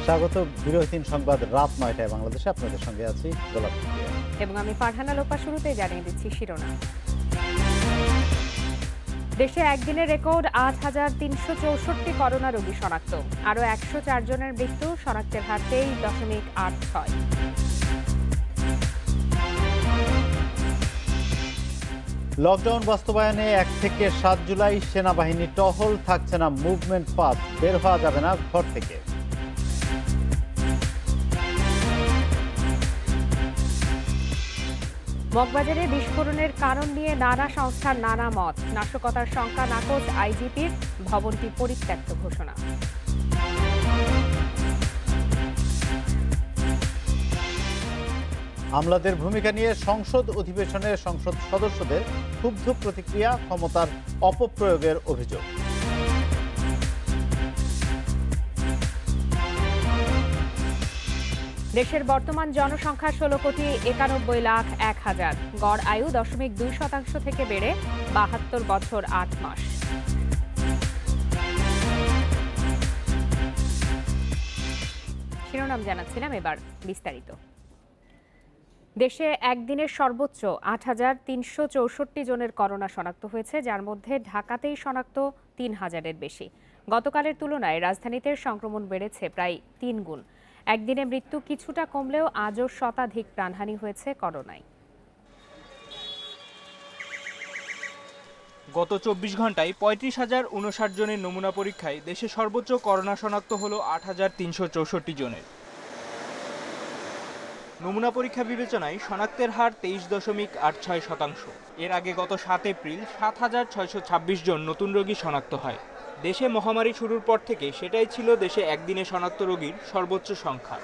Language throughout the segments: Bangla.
স্বাগত বিরতিহীন সংবাদ রাত ৯টায় বাংলাদেশে। আপনাদের সঙ্গে আছি গোলাপ এবং আমি ফারহানা লোপা। শুরুতেই জানিয়ে দিচ্ছি শিরোনাম। দেশে একদিনের রেকর্ড ৮,৩৬৪ করোনা রোগী শনাক্ত, আরও ১০৪ জনের মৃত্যু, শনাক্তের হার ২৩.৮৬। লকডাউন বাস্তবায়নে ১ থেকে ৭ জুলাই সেনাবাহিনী টহল, থাকছে না মুভমেন্ট পাস, বের হওয়া যাবে না ঘর থেকে। মগবাজারে বিস্ফোরণের কারণ নিয়ে নানা সংস্থার নানা মত, নাশকতার শঙ্কা নাকচ আইজিপির, ভবনটি পরিত্যক্ত ঘোষণা। আমলাদের ভূমিকা নিয়ে সংসদ অধিবেশনে সংসদ সদস্যদের ক্ষুব্ধ প্রতিক্রিয়া, ক্ষমতার অপপ্রয়োগের অভিযোগ। দেশের বর্তমান জনসংখ্যা ১৬,৯১,০০০,০০০, গড় আয়ু 0.২% থেকে বেড়ে ৭২ বছর ৮ মাস। শিরোনাম জানাচ্ছিলাম, এবার বিস্তারিত। দেশে একদিনের সর্বোচ্চ ৮,৩৬৪ জনের করোনা শনাক্ত হয়েছে, যার মধ্যে ঢাকাতেই শনাক্ত ৩,০০০-এর বেশি। গতকালের তুলনায় রাজধানীতে সংক্রমণ বেড়েছে প্রায় ৩ গুণ। একদিনে মৃত্যু কিছুটা কমলেও আজও শতাধিক প্রাণহানি হয়েছে করোনায়। গত ২৪ ঘন্টায় ৩৫,০৫৯ জনের নমুনা পরীক্ষায় দেশে সর্বোচ্চ করোনা শনাক্ত হল ৮,৩৬৪ জনের। নমুনা পরীক্ষা বিবেচনায় শনাক্তের হার ২৩.৮৬%। এর আগে গত ৭ এপ্রিল ৭,৬২৬ জন নতুন রোগী শনাক্ত হয়। দেশে মহামারী শুরুর পর থেকে সেটাই ছিল দেশে একদিনে শনাক্ত রোগীর সর্বোচ্চ সংখ্যা।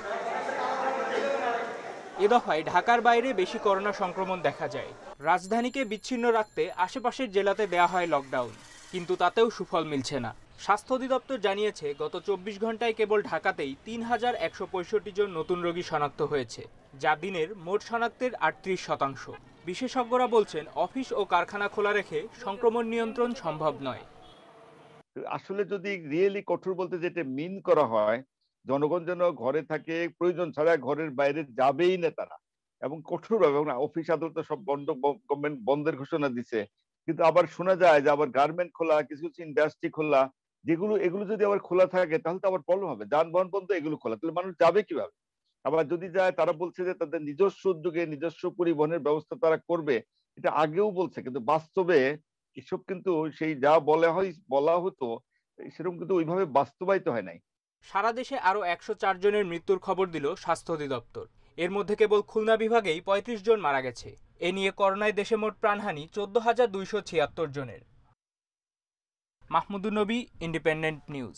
এ দফায় ঢাকার বাইরে বেশি করোনা সংক্রমণ দেখা যায়। রাজধানীকে বিচ্ছিন্ন রাখতে আশেপাশের জেলাতে দেয়া হয় লকডাউন, কিন্তু তাতেও সুফল মিলছে না। স্বাস্থ্য অধিদপ্তর জানিয়েছে, গত ২৪ ঘন্টায় কেবল ঢাকাতেই ৩,১৬৫ জন নতুন রোগী শনাক্ত হয়েছে, যা দিনের মোট শনাক্তের ৩৮%। বিশেষজ্ঞরা বলছেন, অফিস ও কারখানা খোলা রেখে সংক্রমণ নিয়ন্ত্রণ সম্ভব নয়। আসলে যদি রিয়েলি কঠোর বলতে যেটা মিন করা হয়, জনগণ যেন ঘরে থাকে, প্রয়োজন ছাড়া ঘরের বাইরে যাবেই না তারা, এবং কঠোরভাবে, এবং অফিস আদালত সব বন্ধ, গভর্নমেন্ট বন্ধের ঘোষণা দিছে, কিন্তু আবার শোনা যায় যে আবার গার্মেন্ট খোলা, কিছু কিছু ইন্ডাস্ট্রি খোলা, এগুলো যদি আবার খোলা থাকে তাহলে তো আবার প্রবলেম হবে। যানবাহন বন্ধ, এগুলো খোলা, তাহলে মানুষ যাবে কিভাবে? আবার যদি যায়, তারা বলছে যে তাদের নিজস্ব উদ্যোগে নিজস্ব পরিবহনের ব্যবস্থা তারা করবে, এটা আগেও বলছে, কিন্তু বাস্তবে এসব কিন্তু সেই যা বলা হতো সেরকম কিন্তু ওইভাবে বাস্তবায়িত হয় নাই। সারা দেশে আরও ১০৪ জনের মৃত্যুর খবর দিল স্বাস্থ্য অধিদপ্তর। এর মধ্যে কেবল খুলনা বিভাগেই ৩৫ জন মারা গেছে। এ নিয়ে করোনায় দেশে মোট প্রাণহানি ১৪,২৭৬ জনের। মাহমুদুন নবী, ইন্ডিপেন্ডেন্ট নিউজ।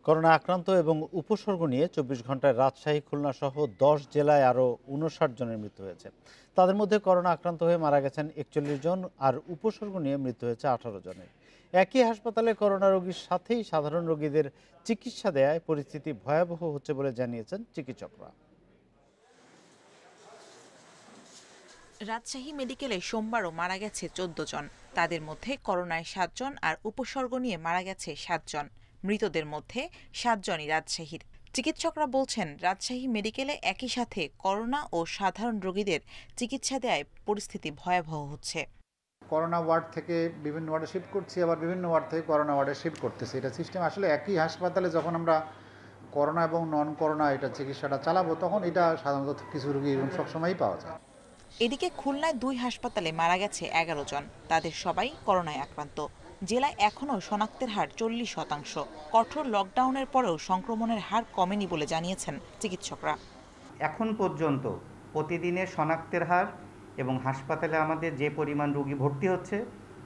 করোনা আক্রান্ত এবং উপসর্গ নিয়ে ২৪ ঘন্টায় রাজশাহী, খুলনা সহ ১০ জেলায় আরও ৫৯ জনের মৃত্যু হয়েছে। তাদের মধ্যে করোনা আক্রান্ত হয়ে মারা গেছেন ৪১ জন, আর উপসর্গ নিয়ে মৃত্যু হয়েছে ১৮ জনের। একই হাসপাতালে করোনা রোগীর সাথেই সাধারণ রোগীদের চিকিৎসা দেয়ায় পরিস্থিতি ভয়াবহ হচ্ছে বলে জানিয়েছেন চিকিৎসকরা। রাজশাহী মেডিকেলে সোমবারও মারা গেছে ১৪ জন। তাদের মধ্যে করোনায় ৭ জন আর উপসর্গ নিয়ে মারা গেছে ৭ জন। মৃতদের মধ্যে ৭ জনই রাজশাহীর। চিকিৎসকরা বলছেন, রাজশাহী মেডিকেলে একই সাথে করোনা ও সাধারণ রোগীদের চিকিৎসা দেয়ায় পরিস্থিতি ভয়াবহ হচ্ছে। করোনা ওয়ার্ড থেকে বিভিন্ন ওয়ার্ডে শিফট করছি, আবার বিভিন্ন ওয়ার্ড থেকে করোনা ওয়ার্ডে শিফট করতেছি। এটা সিস্টেম আসলে একই হাসপাতালে যখন আমরা করোনা এবং নন করোনা এটা চিকিৎসাটা চালাবো, তখন এটা সাধারণত কিছু রোগী এবং সবসময়ই পাওয়া যায়। এদিকে খুলনায় ২ হাসপাতালে মারা গেছে ১১ জন। তাদের সবাই করোনায় আক্রান্ত। জেলায় এখনও শনাক্তের হার ৪০%। কঠোর লকডাউনের পরেও সংক্রমণের হার কমেনি বলে জানিয়েছেন চিকিৎসকরা। এখন পর্যন্ত প্রতিদিনের শনাক্তের হার এবং হাসপাতালে আমাদের যে পরিমাণ রোগী ভর্তি হচ্ছে,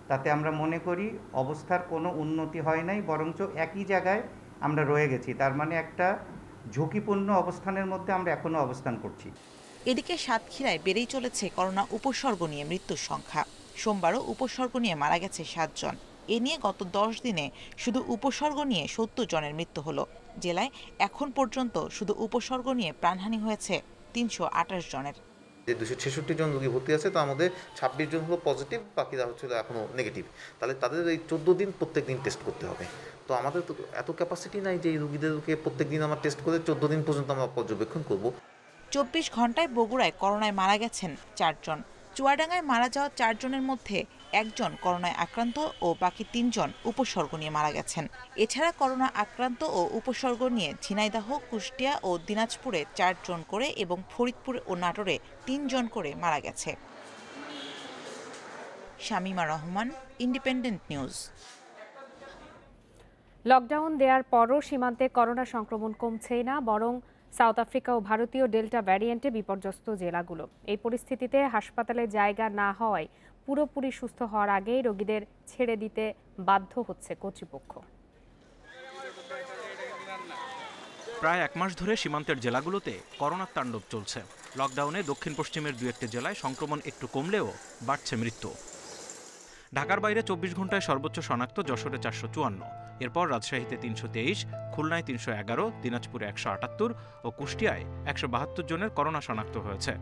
তাতে আমরা মনে করি অবস্থার কোনো উন্নতি হয় নাই, বরঞ্চ একই জায়গায় আমরা রয়ে গেছি। তার মানে একটা ঝুঁকিপূর্ণ অবস্থানের মধ্যে আমরা এখনও অবস্থান করছি। এদিকে সাতক্ষীরায় বেড়েই চলেছে করোনা উপসর্গ নিয়ে মৃত্যুর সংখ্যা। সোমবারও উপসর্গ নিয়ে মারা গেছে ৭ জন। এ নিয়ে গত ১০ দিনে শুধু উপসর্গ নিয়ে ৭০ জনের মৃত্যু হলো। জেলায় এখন পর্যন্ত শুধু উপসর্গ নিয়ে প্রাণহানি হয়েছে ৩২৮ জনের। যে 266 জন রোগী ভর্তি আছে তার মধ্যে 26 জন হলো পজিটিভ, বাকিরা হচ্ছিল এখনো নেগেটিভ। তাহলে তাদের এই 14 দিন প্রত্যেক দিন টেস্ট করতে হবে। তো আমাদের তো এত ক্যাপাসিটি নাই যে এই রোগীদেরকে প্রত্যেক দিন আমরা টেস্ট করে 14 দিন পর্যন্ত আমরা পর্যবেক্ষণ করব। 24 ঘন্টায় বগুড়ায় করোনায় মারা গেছেন 4 জন। চুয়াডাঙ্গায় মারা যাওয়া 4 জনের মধ্যে 1 জন করোনায় আক্রান্ত ও বাকি 3 জন উপসর্গ নিয়ে মারা গেছেন। এছাড়া করোনা আক্রান্ত ও উপসর্গ নিয়ে ঝিনাইদহ, কুষ্টিয়া ও দিনাজপুরে 4 জন করে এবং ফরিদপুর ও নাটোরে 3 জন করে মারা গেছে। Shamima Rahman, independent news. Lockdown দেওয়ার পরও সীমান্তে করোনা সংক্রমণ কমছেই না, বরং সাউথ আফ্রিকা ও ভারতীয় ডেল্টা ভ্যারিয়েন্টে বিপর্যস্ত জেলাগুলো। এই পরিস্থিতিতে হাসপাতালে জায়গা না হওয়ায় পুরোপুরি সুস্থ হওয়ার আগেই রোগীদের ছেড়ে দিতে বাধ্য হচ্ছে কর্তৃপক্ষ। প্রায় 1 মাস ধরে সীমান্তের জেলাগুলোতে করোনার তাণ্ডব চলছে। লকডাউনে দক্ষিণ পশ্চিমের 2-1টি জেলায় সংক্রমণ একটু কমলেও বাড়ছে মৃত্যু। ঢাকার বাইরে 24 ঘন্টায় সর্বোচ্চ শনাক্ত যশোরে 454, এরপর রাজশাহীতে 323, খুলনায় 311, দিনাজপুরে 178 ও কুষ্টিয়ায় 172 জনের করোনা শনাক্ত হয়েছে।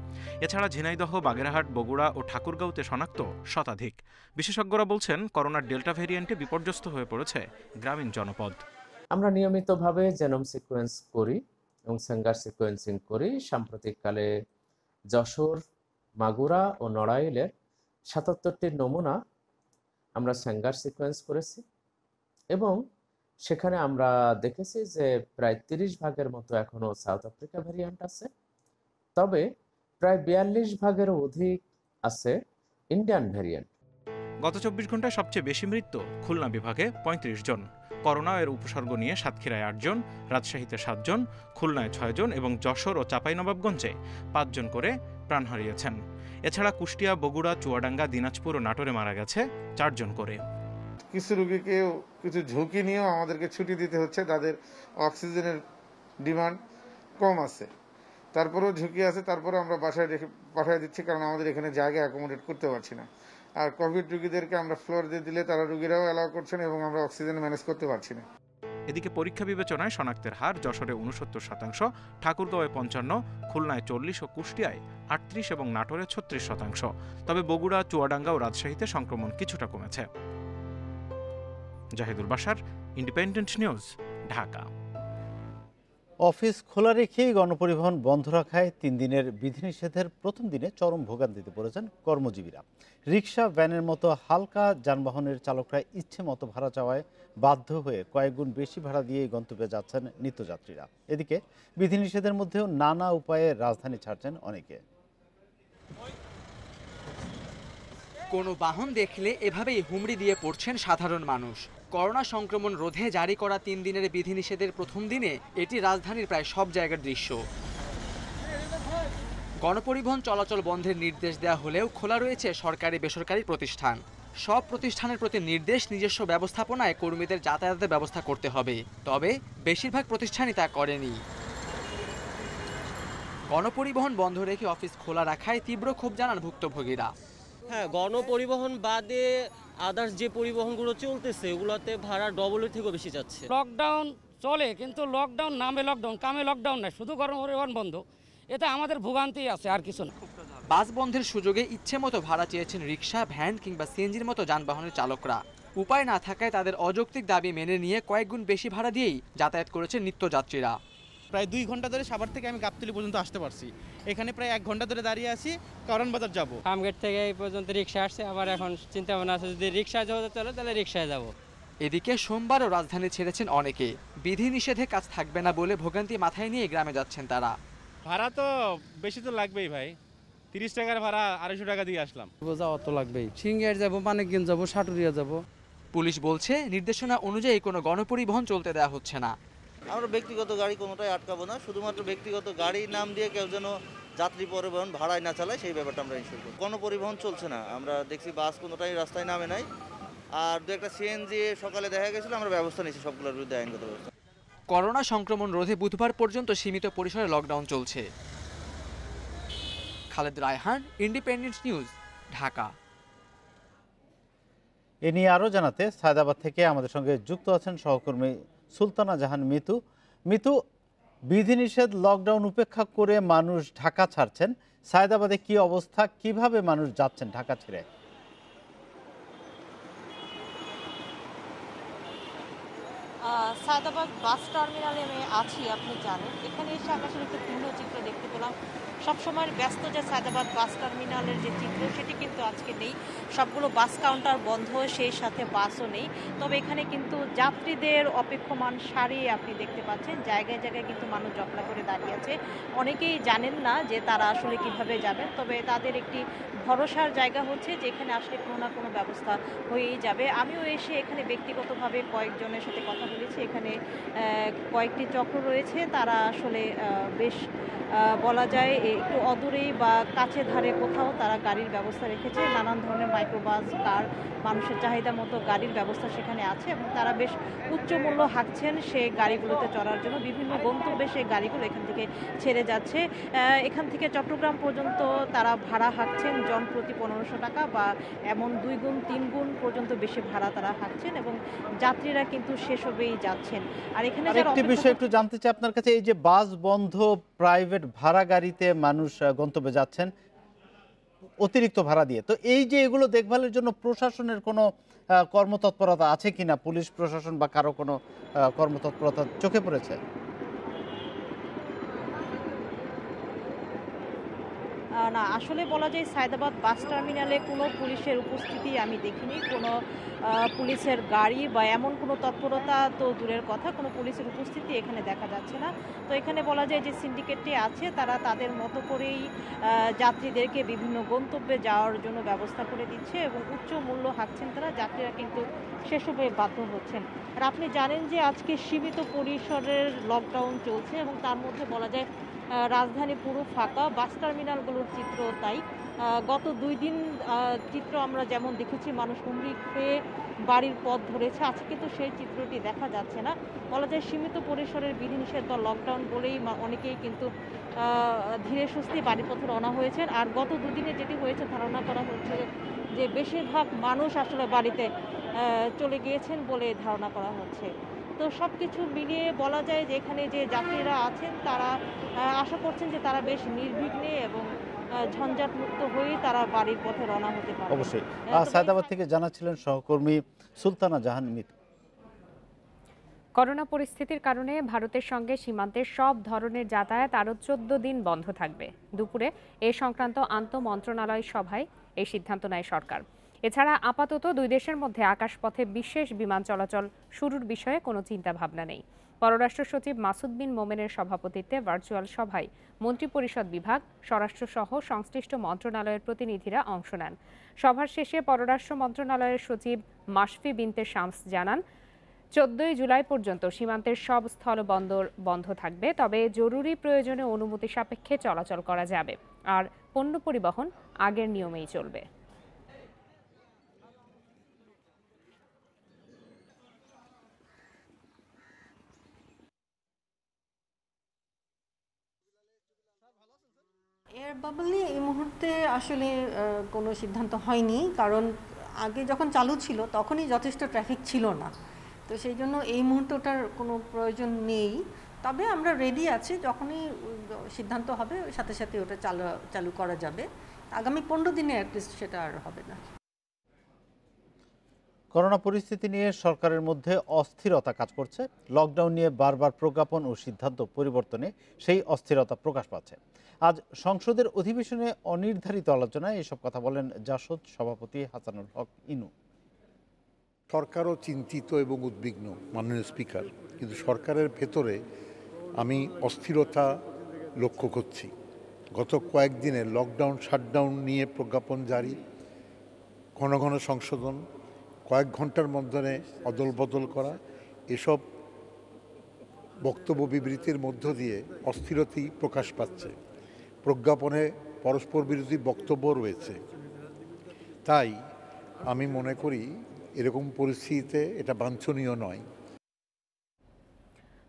এছাড়া ঝিনাইদহ, বাগেরহাট, বগুড়া ও ঠাকুরগাঁওতে শনাক্ত শতাধিক। বিশেষজ্ঞরা বলছেন করোনার ডেল্টা ভ্যারিয়েন্টে বিপর্যস্ত হয়ে পড়েছে গ্রামীণ জনপদ। আমরা নিয়মিতভাবে জেনোম সিকোয়েন্স করি এবং সেঙ্গার সিকোয়েন্সিং করি। সাম্প্রতিককালে যশোর, মাগুরা ও নড়াইলের 77টি নমুনা আমরা সেঙ্গার সিকোয়েন্স করেছি এবং সেখানে আমরা দেখেছি যে প্রায় 30 ভাগের মতো এখনো সাউথ আফ্রিকা ভ্যারিয়েন্ট আছে, তবে প্রায় 42 ভাগেরও অধিক আছে ইন্ডিয়ান ভ্যারিয়েন্ট। গত 24 ঘন্টায় সবচেয়ে বেশি মৃত্যু খুলনা বিভাগে 35 জন। করোনা এর উপসর্গ নিয়ে সাতক্ষীরায় 8 জন, রাজশাহীতে 7 জন, খুলনায় 6 জন এবং যশোর ও চাঁপাইনবাবগঞ্জে 5 জন করে প্রাণ হারিয়েছেন। এছাড়া কুষ্টিয়া, বগুড়া, চুয়াডাঙ্গা, দিনাজপুর ও নাটোরে মারা গেছে 4 জন করে। কিছু রোগীকে কিছু ঝুঁকি নিয়েও আমাদেরকে ছুটি দিতে হচ্ছে, তাদের অক্সিজেনের ডিমান্ড কম আছে, তারপরেও ঝুঁকি আছে, তারপরে আমরা বাসায় রেখে পাঠিয়ে দিচ্ছি, কারণ আমাদের এখানে জায়গা অ্যাকোমোডেট করতে পারছি না। আর কোভিড রোগীদেরকে আমরা ফ্লোর দিয়ে দিলে তারা রোগীরাও অ্যালাউ করছেন এবং আমরা অক্সিজেন ম্যানেজ করতে পারছি না। এদিকে পরীক্ষা বিবেচনায় শনাক্তের হার যশোরে 69%, ঠাকুরগাঁওয়ে 55%, খুলনায় 40% ও কুষ্টিয়ায় 38% এবং নাটোরে 36%। তবে বগুড়া, চুয়াডাঙ্গা ও রাজশাহীতে সংক্রমণ কিছুটা কমেছে। Jahidul Bashar, independent news, Dhaka. Office খোলা রেখেই গণপরিবহন বন্ধ রাখায় 3 দিনের বিধিনিষেধের প্রথম দিনে চরম ভোগান্তিতে পড়েছেন কর্মজীবীরা। রিক্সা, ভ্যানের মতো হালকা যানবাহনের চালকরা ইচ্ছে মতো ভাড়া চাওয়ায় বাধ্য হয়ে কয়েকগুণ বেশি ভাড়া দিয়েই গন্তব্যে যাচ্ছেন নিত্যযাত্রীরা। এদিকে বিধিনিষেধের মধ্যেও নানা উপায়ে রাজধানী ছাড়ছেন অনেকে। কোনো বাহন দেখলে এভাবেই হুমড়ি দিয়ে পড়ছেন সাধারণ মানুষ। করোনা সংক্রমণ রোধে জারি করা 3 দিনের বিধিনিষেধের প্রথম দিনে এটি রাজধানীর প্রায় সব জায়গার দৃশ্য। গণপরিবহন চলাচল বন্ধের নির্দেশ দেওয়া হলেও খোলা রয়েছে সরকারি বেসরকারি প্রতিষ্ঠান। সব প্রতিষ্ঠানের প্রতি নির্দেশ নিজস্ব ব্যবস্থাপনায় কর্মীদের যাতায়াতের ব্যবস্থা করতে হবে, তবে বেশিরভাগ প্রতিষ্ঠানই তা করেনি। গণপরিবহন বন্ধ রেখে অফিস খোলা রাখায় তীব্র ক্ষোভ জানান ভুক্তভোগীরা। হ্যাঁ, গণপরিবহন বাদে আদার্স যে পরিবহনগুলো চলতেছে ওগুলোতে ভাড়া ডবলের থেকেও বেশি যাচ্ছে। লকডাউন চলে, কিন্তু লকডাউন নামে লকডাউন, কামে লকডাউন না, শুধু গণপরিবহন বন্ধ। এটা আমাদের ভোগান্তি আছে, আর কিছু না। বাস বন্ধের সুযোগে ইচ্ছে মতো ভাড়া চেয়েছেন রিক্সা, ভ্যান কিংবা সিএনজির মতো যানবাহনের চালকরা। উপায় না থাকায় তাদের অযৌক্তিক দাবি মেনে নিয়ে কয়েকগুণ বেশি ভাড়া দিয়েই যাতায়াত করেছেন নিত্যযাত্রীরা। প্রায় 2 ঘন্টা ধরে সাভার থেকে আমি গাবতলী পর্যন্ত আসতে পারছি। এখানে প্রায় 1 ঘন্টা ধরে দাঁড়িয়ে আছি, কারণ বাজার যাব। কামগেট থেকে এই পর্যন্ত রিক্সা আসছে, আবার এখন চিন্তা ভাবনা আছে যদি রিক্সায় যাওয়া চলে তাহলে রিক্সায় যাব। এদিকে সোমবারও রাজধানী ছেড়েছেন অনেকে। বিধি নিষেধে কাজ থাকবে না বলে ভোগান্তি মাথায় নিয়ে গ্রামে যাচ্ছেন তারা। ভাড়া তো বেশি তো লাগবেই ভাই, 30 টাকার ভাড়া 250 টাকা দিয়ে আসলাম। যাওয়া তো লাগবেই, সিঙ্গার যাব, মানিকগঞ্জ যাব, সাটুরিয়া যাব। পুলিশ বলছে নির্দেশনা অনুযায়ী কোনো গণপরিবহন চলতে দেওয়া হচ্ছে না। আমরা ব্যক্তিগত গাড়ি কোনোটাই আটকাবো না, শুধুমাত্র ব্যক্তিগত গাড়ির নাম দিয়ে কেউ যেন যাত্রী পরিবহন ভাড়ায় না চালায় সেই ব্যাপারটা আমরা ইনশিওর করব। গণপরিবহন চলছে না, আমরা দেখছি বাস কোনোটাই রাস্তায় নামে নাই, আর 2-1টা সিএনজি সকালে দেখা গেছিল, আমরা ব্যবস্থা নিচ্ছি সবগুলোর বিরুদ্ধে আইনগত ব্যবস্থা। করোনা সংক্রমণ রোধে বুধবার পর্যন্ত সীমিত পরিসরে লকডাউন চলছে। Khaled Raihan, Independent news, Dhaka. এ নিয়ে আরও জানাতে সায়দাবাদ থেকে আমাদের সঙ্গে যুক্ত আছেন সহকর্মী সুলতানা জাহান মিতু। বিধিনিষেধ লকডাউন উপেক্ষা করে মানুষ ঢাকা ছাড়ছেন, সায়েদাবাদে কি অবস্থা, কিভাবে মানুষ যাচ্ছেন ঢাকা ছেড়ে? সায়দাবাদ বাস টার্মিনালে আমি আছি, আপনি জানেন। এখানে এসে আমি আসলে একটু ভিন্ন চিত্র দেখতে পেলাম। সবসময় ব্যস্ত যে সায়দাবাদ বাস টার্মিনালের যে চিত্র, সেটি কিন্তু আজকে নেই। সবগুলো বাস কাউন্টার বন্ধ, সেই সাথে বাসও নেই। তবে এখানে কিন্তু যাত্রীদের অপেক্ষমান সারি আপনি দেখতে পাচ্ছেন। জায়গায় জায়গায় কিন্তু মানুষ জটলা করে দাঁড়িয়ে আছে। অনেকেই জানেন না যে তারা আসলে কিভাবে যাবেন, তবে তাদের একটি ভরসার জায়গা হচ্ছে যে এখানে আসলে কোনো না কোনো ব্যবস্থা হয়েই যাবে। আমিও এসে এখানে ব্যক্তিগতভাবে কয়েকজনের সাথে কথা বলেছি। এখানে কয়েকটি চক্র রয়েছে, তারা আসলে বেশ বলা যায় একটু অদূরেই বা কাছে ধারে কোথাও তারা গাড়ির ব্যবস্থা রেখেছে। নানান ধরনের মাইক্রোবাস, কার, মানুষের চাহিদা মতো গাড়ির ব্যবস্থা সেখানে আছে এবং তারা বেশ উচ্চ মূল্য হাঁকছেন সেই গাড়িগুলোতে চড়ার জন্য। বিভিন্ন গন্তব্যে সেই গাড়িগুলো এখান থেকে ছেড়ে যাচ্ছে। এখান থেকে চট্টগ্রাম পর্যন্ত তারা ভাড়া হাঁকছেন জন প্রতি 1500 টাকা বা এমন 2 গুণ 3 গুণ পর্যন্ত বেশি ভাড়া তারা হাঁকছেন এবং যাত্রীরা কিন্তু সেসবেই যাচ্ছেন। আর এখানে আরেকটি বিষয় একটু জানতে চাই আপনার কাছে, এই যে বাস বন্ধ, প্রাইভেট ভাড়া গাড়িতে মানুষ গন্তব্যে যাচ্ছেন অতিরিক্ত ভাড়া দিয়ে, তো এই যে এগুলো দেখভালের জন্য প্রশাসনের কোনো কর্মতৎপরতা আছে কিনা? পুলিশ প্রশাসন বা কারো কোনো কর্মতৎপরতা চোখে পড়েছে? না, আসলে বলা যায় সায়দাবাদ বাস টার্মিনালে কোনো পুলিশের উপস্থিতি আমি দেখিনি। কোনো পুলিশের গাড়ি বা এমন কোনো তৎপরতা তো দূরের কথা, কোনো পুলিশের উপস্থিতি এখানে দেখা যাচ্ছে না। তো এখানে বলা যায় যে সিন্ডিকেটটি আছে, তারা তাদের মতো করেই যাত্রীদেরকে বিভিন্ন গন্তব্যে যাওয়ার জন্য ব্যবস্থা করে দিচ্ছে এবং উচ্চ মূল্য হাঁকছেন তারা। যাত্রীরা কিন্তু সেসবে বাধ্য হচ্ছেন। আর আপনি জানেন যে আজকে সীমিত পরিসরের লকডাউন চলছে এবং তার মধ্যে বলা যায় রাজধানী পুরো ফাঁকা, বাস টার্মিনালগুলোর চিত্র তাই। গত 2 দিন চিত্র আমরা যেমন দেখেছি, মানুষ হুমড়ি খেয়ে বাড়ির পথ ধরেছে, আজকে কিন্তু সেই চিত্রটি দেখা যাচ্ছে না। বলা যায় সীমিত পরিসরের বিধিনিষেধ বা লকডাউন বলেই অনেকেই কিন্তু ধীরে সুস্থে বাড়ির পথে রওনা হয়েছেন। আর গত 2 দিনে যেটি হয়েছে, ধারণা করা হচ্ছে যে বেশিরভাগ মানুষ আসলে বাড়িতে চলে গিয়েছেন বলে ধারণা করা হচ্ছে। তো সব কিছু মিলিয়ে বলা যায় যে এখানে যে যাত্রীরা আছেন তারা আশা করছেন যে তারা বেশ নির্বিঘ্নে এবং ঝঞ্ঝাট মুক্ত হয়েই তারা বাড়ির পথে রওনা হতে পারবে। অবশ্যই। সায়দাবাদ থেকে জানাচ্ছিলেন সহকর্মী সুলতানা জাহান মিতু। করোনা পরিস্থিতির কারণে ভারতের সঙ্গে সীমান্তের সব ধরনের যাতায়াত আরও 14 দিন বন্ধ থাকবে। দুপুরে এ সংক্রান্ত আন্তঃমন্ত্রণালয় সভায় এই সিদ্ধান্ত নেয় সরকার। এছাড়া আপাতত 2 দেশের মধ্যে আকাশপথে বিশেষ বিমান চলাচল শুরুর বিষয়ে কোনো চিন্তা ভাবনা নেই। পররাষ্ট্র সচিব মাসুদ বিন মোমেনের সভাপতিত্বে ভার্চুয়াল সভায় মন্ত্রিপরিষদ বিভাগ, স্বরাষ্ট্রসহ সংশ্লিষ্ট মন্ত্রণালয়ের প্রতিনিধিরা অংশ নেন। সভার শেষে পররাষ্ট্র মন্ত্রণালয়ের সচিব মাশফি বিনতে শামস জানান, 14 জুলাই পর্যন্ত সীমান্তের সব স্থলবন্দর বন্ধ থাকবে, তবে জরুরি প্রয়োজনে অনুমতি সাপেক্ষে চলাচল করা যাবে আর পণ্য পরিবহন আগের নিয়মেই চলবে। এয়ার বাবল নিয়ে এই মুহূর্তে আসলে কোনো সিদ্ধান্ত হয়নি, কারণ আগে যখন চালু ছিল তখনই যথেষ্ট ট্রাফিক ছিল না, তো সেই জন্য এই মুহূর্তে ওটার কোনো প্রয়োজন নেই। তবে আমরা রেডি আছি, যখনই সিদ্ধান্ত হবে সাথে সাথে ওটা চালু করা যাবে। আগামী 15 দিনে অ্যাটলিস্ট সেটা আর হবে না। করোনা পরিস্থিতি নিয়ে সরকারের মধ্যে অস্থিরতা কাজ করছে। লকডাউন নিয়ে বারবার প্রজ্ঞাপন ও সিদ্ধান্ত পরিবর্তনে সেই অস্থিরতা প্রকাশ পাচ্ছে। আজ সংসদের অধিবেশনে অনির্ধারিত আলোচনায় এসব কথা বলেন জাসদ সভাপতি হাসানুল হক ইনু। সরকারও চিন্তিত এবং উদ্বিগ্ন মাননীয় স্পিকার, কিন্তু সরকারের ভেতরে আমি অস্থিরতা লক্ষ্য করছি। গত কয়েকদিনে লকডাউন শাটডাউন নিয়ে প্রজ্ঞাপন জারি, ঘন ঘন সংশোধন, কয়েক ঘন্টার মধ্যে অদল বদল করা, এসব বক্তব্য বিবৃতির মধ্য দিয়ে অস্থিরতাই প্রকাশ পাচ্ছে। প্রজ্ঞাপনে পরস্পর বিরোধী বক্তব্য রয়েছে। তাই আমি মনে করি এরকম পরিস্থিতিতে এটা বাঞ্ছনীয় নয়।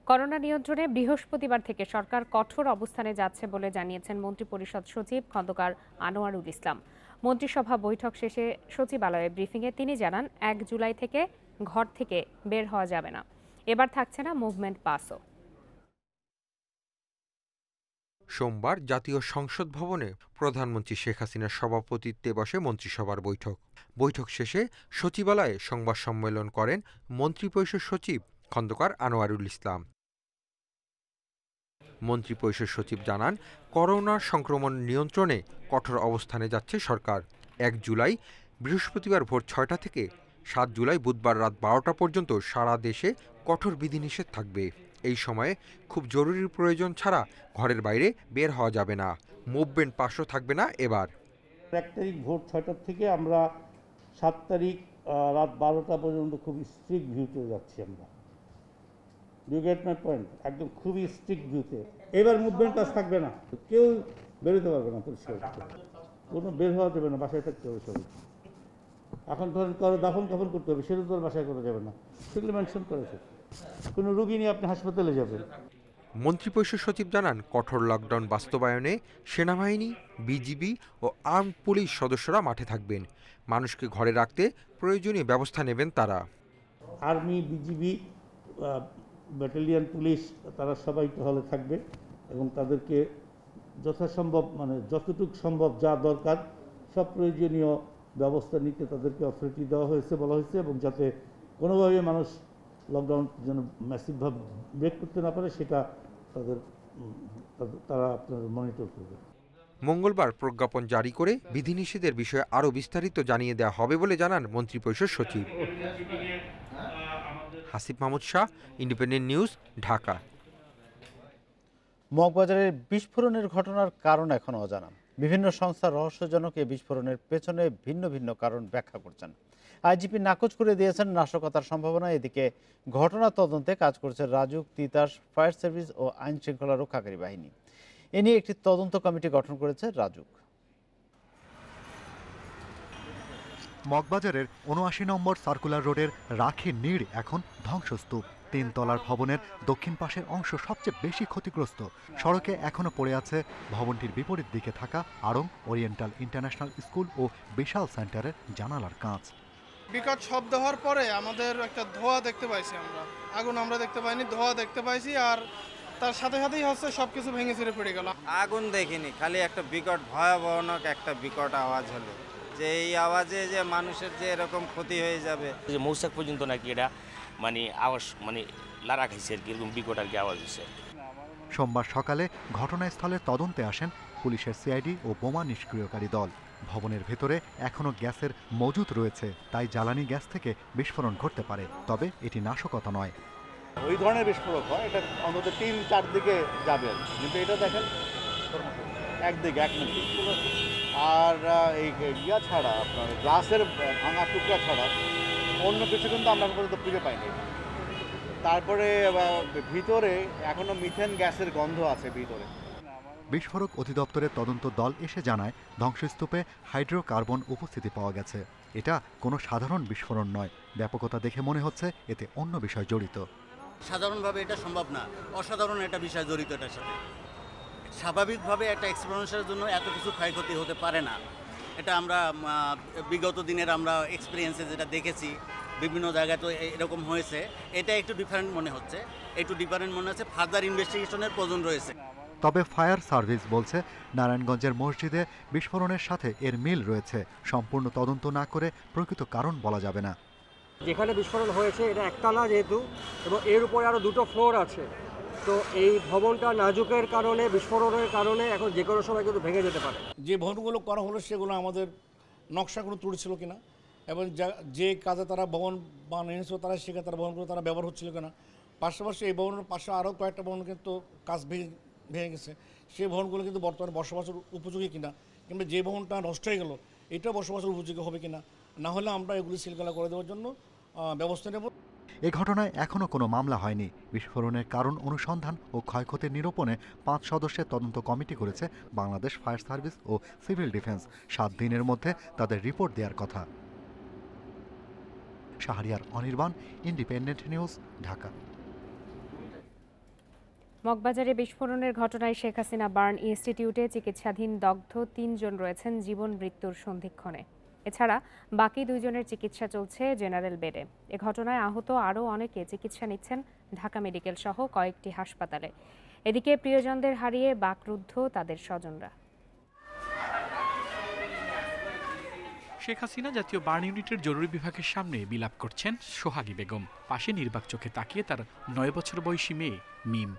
করোনা নিয়ন্ত্রণে বৃহস্পতিবার থেকে সরকার কঠোর অবস্থানে যাচ্ছে বলে জানিয়েছেন মন্ত্রিপরিষদ সচিব খন্দকার আনোয়ারুল ইসলাম। মন্ত্রিসভা বৈঠক শেষে সচিবালয়ে ব্রিফিংয়ে তিনি জানান, 1 জুলাই থেকে ঘর থেকে বের হওয়া যাবে না। এবার থাকছে না মুভমেন্ট পাসও। সোমবার জাতীয় সংসদ ভবনে প্রধানমন্ত্রী শেখ হাসিনার সভাপতিত্বে বসে মন্ত্রিসভার বৈঠক শেষে সচিবালয়ে সংবাদ সম্মেলন করেন মন্ত্রিপরিষদ সচিব খন্দকার আনোয়ারুল ইসলাম। মন্ত্রিপরিষদ সচিব জানান, করোনা সংক্রমণ নিয়ন্ত্রণে কঠোর অবস্থানে যাচ্ছে সরকার। 1 জুলাই বৃহস্পতিবার ভোর 6টা থেকে 7 জুলাই বুধবার রাত 12টা পর্যন্ত সারা দেশে কঠোর বিধিনিষেধ থাকবে। এই সময়ে খুব জরুরি প্রয়োজন ছাড়া ঘরের বাইরে বের হওয়া যাবে না। মুভমেন্ট পাসও থাকবে না এবার। 1 তারিখ ভোর 6টার থেকে আমরা 7 তারিখ রাত 12টা পর্যন্ত খুব স্ট্রিক্ট ভিউতে যাচ্ছি আমরা। You get my point? একদম খুবই স্ট্রিক্ট ভিউতে। এবার মুভমেন্ট পাস থাকবে না, কেউ বেরোতে পারবে না, পরিষ্কার কোনো বের হওয়া যাবে না, বাসায় থাকতে হবে সবাই। এখন ধরেন কারো দাফন কাফন করতে হবে, সেটা তো বাসায় করা যাবে না, সেগুলো মেনশন করেছে। কোনো রুগী নিয়ে আপনি হাসপাতালে যাবেন। মন্ত্রিপরিষদ সচিব জানান, কঠোর লকডাউন বাস্তবায়নে সেনাবাহিনী, বিজিবি ও আর্মড পুলিশ সদস্যরা মাঠে থাকবেন। মানুষকে ঘরে রাখতে প্রয়োজনীয় ব্যবস্থা নেবেন তারা। আর্মি, বিজিবি, ব্যাটালিয়ন, পুলিশ তারা সবাই হলে থাকবে এবং তাদেরকে যথাসম্ভব যতটুকু সম্ভব যা দরকার সব প্রয়োজনীয় ব্যবস্থা নিতে তাদেরকে অথরিটি দেওয়া হয়েছে, বলা হয়েছে, এবং যাতে কোনোভাবে মানুষ লকডাউন যেন ম্যাসিভভাবে ব্রেক করতে না পারে সেটা তারা আপনার মনিটর করবে। মঙ্গলবার প্রজ্ঞাপন জারি করে বিধিনিষেধের বিষয়ে আরও বিস্তারিত জানিয়ে দেওয়া হবে বলে জানান মন্ত্রিপরিষদ সচিব। Hasib Mahmud Shah, Independent news, Dhaka. মগবাজারের বিস্ফোরণের ঘটনার কারণ এখনও অজানা। বিভিন্ন সংস্থা রহস্যজনক এই বিস্ফোরণের পেছনে ভিন্ন ভিন্ন কারণ ব্যাখ্যা করছেন। আইজিপি নাকচ করে দিয়েছেন নাশকতার সম্ভাবনা। এদিকে ঘটনা তদন্তে কাজ করছে রাজুক, তিতাস, ফায়ার সার্ভিস ও আইন শৃঙ্খলা রক্ষাকারী বাহিনী। এ নিয়ে একটি তদন্ত কমিটি গঠন করেছে রাজুক। মগবাজারের ৭৯ নম্বর সার্কুলার রোডের রাখি নীড় এখন ধ্বংসস্তূপ। 3 তলার ভবনের দক্ষিণ পাশের অংশ সবচেয়ে বেশি ক্ষতিগ্রস্ত। সড়কে এখনো পড়ে আছে ভবনটির বিপরীত দিকে থাকা আড়ং ওরিয়েন্টাল ইন্টারন্যাশনাল স্কুল ও বিশাল সেন্টারের জানালার কাঁচ। বিকট শব্দ হওয়ার পরে আমাদের একটা ধোঁয়া দেখতে পাইছি, আমরা আগুন আমরা দেখতে পাইনি, ধোঁয়া দেখতে পাইছি, আর তার সাথে সাথেই হচ্ছে সবকিছু ভেঙে ছিঁড়ে পড়ে গেল। আগুন দেখিনি, খালি একটা বিকট ভয়াবহনক একটা বিকট আওয়াজ হলো, যে এই আওয়াজে যে মানুষের যে এরকম ক্ষতি হয়ে যাবে। যে মৌসাক পর্যন্ত নাকি এটা আওয়াজ লারা খাইছে আর কি, এরকম বিকট আর কি আওয়াজ হচ্ছে। সোমবার সকালে ঘটনাস্থলে তদন্তে আসেন পুলিশের সিআইডি ও বোমা নিষ্ক্রিয়কারী দল। ভবনের ভেতরে এখনো গ্যাসের মজুত রয়েছে, তাই জ্বালানি গ্যাস থেকে বিস্ফোরণ ঘটতে পারে, তবে এটি নাশকতা নয়। ওই ধরনের বিস্ফোরক হয়, এটা অন্তত 3-4 দিকে যাবে, কিন্তু এটা দেখেন একদিকে একমুখী। আর এই ইয়া ছাড়া আপনার গ্লাসের ভাঙা টুকরা ছাড়া অন্য কিছু কিন্তু আমরা পর্যন্ত খুঁজে পাইনি। তারপরে ভিতরে এখনো মিথেন গ্যাসের গন্ধ আছে ভিতরে। বিস্ফোরক অধিদপ্তরের তদন্ত দল এসে জানায় ধ্বংসস্তূপে হাইড্রোকার্বন উপস্থিতি পাওয়া গেছে। এটা কোনো সাধারণ বিস্ফোরণ নয়, ব্যাপকতা দেখে মনে হচ্ছে এতে অন্য বিষয় জড়িত। সাধারণভাবে এটা সম্ভব না, অসাধারণ একটা বিষয় জড়িত এটার সাথে। স্বাভাবিকভাবে একটা এক্সপ্লোশনের জন্য এত কিছু ক্ষয়ক্ষতি হতে পারে না। এটা আমরা বিগত দিনের আমরা এক্সপিরিয়েন্সে যেটা দেখেছি, বিভিন্ন জায়গায় তো এরকম হয়েছে। এটা একটু ডিফারেন্ট মনে হচ্ছে, ফার্দার ইনভেস্টিগেশনের প্রয়োজন রয়েছে। তবে ফায়ার সার্ভিস বলছে নারায়ণগঞ্জের মসজিদে বিস্ফোরণের সাথে এর মিল রয়েছে। সম্পূর্ণ তদন্ত না করে প্রকৃত কারণ বলা যাবে না। যেখানে বিস্ফোরণ হয়েছে এটা একতলা যেহেতু, এবং এর উপরে আরও 2টো ফ্লোর আছে, তো এই ভবনটা নাজুকের কারণে, বিস্ফোরণের কারণে এখন যে কোনো সময় কিন্তু ভেঙে যেতে পারে। যে ভবনগুলো করা হলো সেগুলো আমাদের নকশাগুলো ত্রুটি ছিল কিনা, এবং যে কাজে তারা ভবন বানিয়েছিল তারা সেখানে তারা ভবনগুলো তারা ব্যবহার হচ্ছিল কিনা। পাশাপাশি এই ভবনের পাশে আরও কয়েকটা ভবন কিন্তু কাজ ভেঙে গেছে, সেই ভবনগুলো কিন্তু বর্তমানে বসবাসের উপযোগী কিনা, কিংবা যে ভবনটা নষ্ট হয়ে গেল এটা বসবাসের উপযোগী হবে কিনা, না হলে আমরা এগুলি সিলগালা করে দেওয়ার জন্য ব্যবস্থা নেব। এ ঘটনায় এখনও কোনো মামলা হয়নি। বিস্ফোরণের কারণ অনুসন্ধান ও ক্ষয়ক্ষতির নিরূপণে 5 সদস্যের তদন্ত কমিটি করেছে বাংলাদেশ ফায়ার সার্ভিস ও সিভিল ডিফেন্স। 7 দিনের মধ্যে তাদের রিপোর্ট দেওয়ার কথা। Shahriar Anirban, Independent news, Dhaka. মগবাজারে বিস্ফোরণের ঘটনায় শেখ হাসিনা বার্ন ইনস্টিটিউটে চিকিৎসাধীন দগ্ধ 3 জন রয়েছেন জীবন মৃত্যুর সন্ধিক্ষণে। এছাড়া বাকি 2 জনের চিকিৎসা চলছে জেনারেল বেডে। এ ঘটনায় আহত আরও অনেকে চিকিৎসা নিচ্ছেন ঢাকা মেডিকেল সহ কয়েকটি হাসপাতালে। এদিকে প্রিয়জনদের হারিয়ে বাকরুদ্ধ তাদের স্বজনরা। শেখ হাসিনা জাতীয় বার্ন ইউনিটের জরুরি বিভাগের সামনে বিলাপ করছেন সোহাগী বেগম। পাশে নির্বাক চোখে তাকিয়ে তার 9 বছর বয়সী মেয়ে মিম।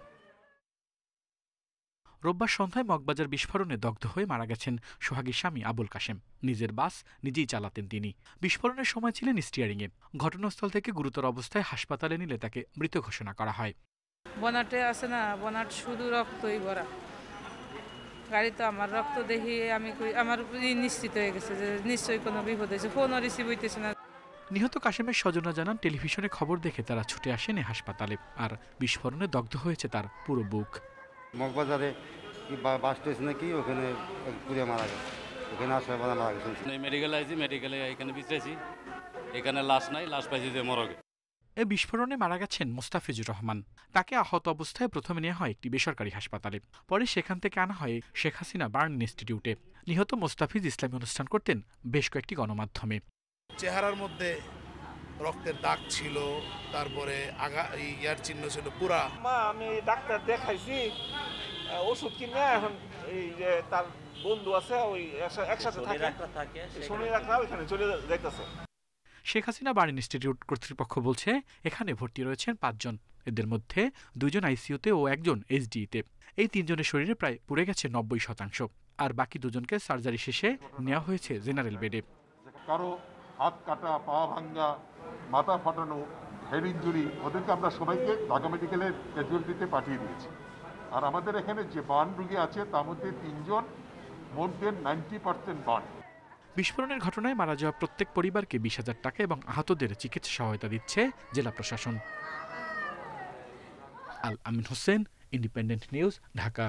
রোববার সন্ধ্যায় মগবাজার বিস্ফোরণে দগ্ধ হয়ে মারা গেছেন সোহাগীর স্বামী আবুল কাশেম। নিজের বাস নিজেই চালাতেন তিনি। বিস্ফোরণের সময় ছিলেন স্টিয়ারিংয়ে। ঘটনাস্থল থেকে গুরুতর অবস্থায় হাসপাতালে নিলে তাকে মৃত ঘোষণা করা হয়। বনাটে আছে না, বনাট শুধু রক্তই ভরা। গাড়ি তো আমার রক্ত দেখি আমার নিশ্চিত হয়ে গেছে যে নিশ্চয়ই কোনো বিপদ হয়েছে। ফোনও রিসিভ হইতেছে না। নিহত কাশেমের স্বজনরা জানান টেলিভিশনে খবর দেখে তারা ছুটে আসেন হাসপাতালে। আর বিস্ফোরণে দগ্ধ হয়েছে তার পুরো বুক। মগবাজারে বাস স্টেশনে কি ওখানে পুড়ে মারা গেছে। ওখানে আসার মারা গেছে। মেডিকেলে আইছি, মেডিকেলে এখানে বিশ্রেছি, এখানে লাশ নাই, লাশ পাইছি যে মরগে। এ বিস্ফোরণে মারা গেছেন মোস্তাফিজুর রহমান। তাকে আহত অবস্থায় প্রথমে নেওয়া হয় একটি বেসরকারি হাসপাতালে। পরে সেখান থেকে আনা হয় শেখ হাসিনা বার্ন ইনস্টিটিউটে। নিহত মোস্তাফিজ ইসলামী অনুষ্ঠান করতেন বেশ কয়েকটি গণমাধ্যমে। চেহারার মধ্যে রক্তের দাগ ছিল, তারপরে ইয়ার চিহ্ন ছিল পুরা। আমি ডাক্তার দেখাইছি, ওষুধ কিনে এখন এই যে তার বন্ধু আছে ওই একসাথে থাকে, শনি রাখা ওইখানে চলে যাইতেছে। শেখ হাসিনা বার্ন ইনস্টিটিউট কর্তৃপক্ষ বলছে এখানে ভর্তি রয়েছেন 5 জন। এদের মধ্যে 2 জন আইসিইউতে ও 1 জন এইচডিতে। এই 3 জনের শরীরে প্রায় পুড়ে গেছে 90%। আর বাকি 2 জনকে সার্জারি শেষে নেওয়া হয়েছে জেনারেল বেডে। কারো হাত কাটা, পা ভাঙ্গা, মাথা ফাটানো, হেড ইঞ্জুরি, ওদেরকে আমরা সবাইকে ঢাকা মেডিকেলের ক্যাজুয়ালিটিতে পাঠিয়ে দিয়েছি। আর আমাদের এখানে যে বার্ন রোগী আছে তার মধ্যে 3 জন মোর দেন 90% বার্ন। বিস্ফোরণের ঘটনায় মারা যাওয়া প্রত্যেক পরিবারকে 20,000 টাকা এবং আহতদের চিকিৎসা সহায়তা দিচ্ছে জেলা প্রশাসন। আল আমিন হোসেন, ইন্ডিপেন্ডেন্ট নিউজ, ঢাকা।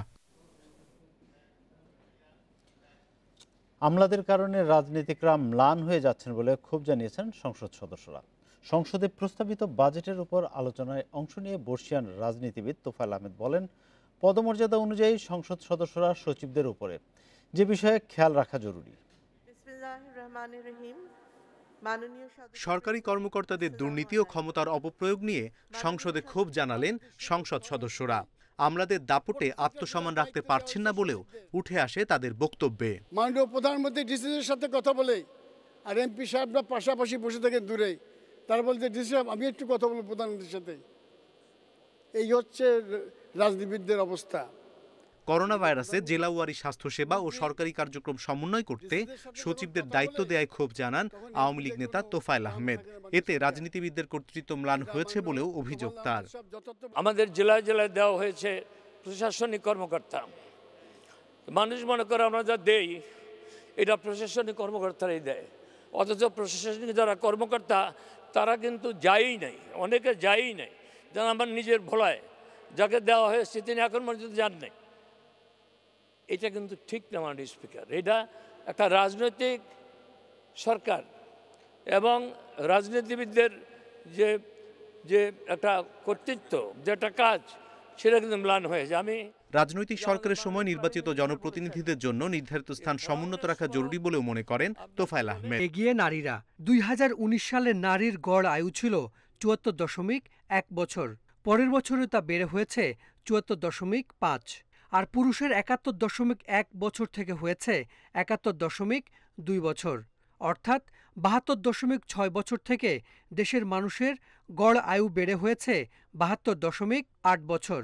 আমলাদের কারণে রাজনীতিকরা ম্লান হয়ে যাচ্ছেন বলে ক্ষোভ জানিয়েছেন সংসদ সদস্যরা। সংসদে প্রস্তাবিত বাজেটের উপর আলোচনায় অংশ নিয়ে বর্ষিয়ান রাজনীতিবিদ তোফায়েল আহমেদ বলেন, পদমর্যাদা অনুযায়ী সংসদ সদস্যরা সচিবদের উপরে, যে বিষয়ে খেয়াল রাখা জরুরি। সরকারি কর্মকর্তাদের দুর্নীতি ও ক্ষমতার অপপ্রয়োগ নিয়ে সংসদে ক্ষোভ জানালেন সংসদ সদস্যরা। আমলাদের দাপটে আত্মসম্মান রাখতে পারছেন না বলেও উঠে আসে তাদের বক্তব্যে। মাননীয় প্রধানমন্ত্রী ডিসিদের সাথে কথা বলে আর এমপি সাহেবরা পাশাপাশি বসে থেকে দূরে, তারা বলছে ডিসি সাহেব আমি একটু কথা বলবো প্রধানমন্ত্রীর সাথে। এই হচ্ছে রাজনীতিবিদদের অবস্থা। করোনা ভাইরাসে জেলাওয়ারি স্বাস্থ্যসেবা ও সরকারি কার্যক্রম সমন্বয় করতে সচিবদের দায়িত্ব দেয়ায় ক্ষোভ জানান আওয়ামী লীগ নেতা তোফায়েল আহমেদ। এতে রাজনীতিবিদদের কর্তৃত্ব ম্লান হয়েছে বলেও অভিযোগ তার। আমাদের জেলায় জেলায় দেওয়া হয়েছে প্রশাসনিক কর্মকর্তা। মানুষ মনে করে আমরা যা দেই এটা প্রশাসনিক কর্মকর্তারাই দেয়, অথচ প্রশাসনিক যারা কর্মকর্তা তারা কিন্তু যায়ই নাই, অনেকে যায়ই নাই। যেন আমার নিজের ভোলায় যাকে দেওয়া হয়েছে তিনি এখন পর্যন্ত যান নাই। এটা কিন্তু ঠিক না মাননীয় স্পিকার। এটা একটা রাজনৈতিক সরকার এবং রাজনীতিবিদদের যে যে একটা কর্তৃত্ব, যে একটা কাজ, সেটা কিন্তু ম্লান হয়েছে। আমি রাজনৈতিক সরকারের সময় নির্বাচিত জনপ্রতিনিধিদের জন্য নির্ধারিত স্থান সমুন্নত রাখা জরুরি বলেও মনে করেন তোফায়েল আহমেদ। এগিয়ে নারীরা। 2019 সালে নারীর গড় আয়ু ছিল 74.1 বছর। পরের বছরে তা বেড়ে হয়েছে 74.5। আর পুরুষের 71.1 বছর থেকে হয়েছে 71.2 বছর। অর্থাৎ 72.6 বছর থেকে দেশের মানুষের গড় আয়ু বেড়ে হয়েছে 72.8 বছর।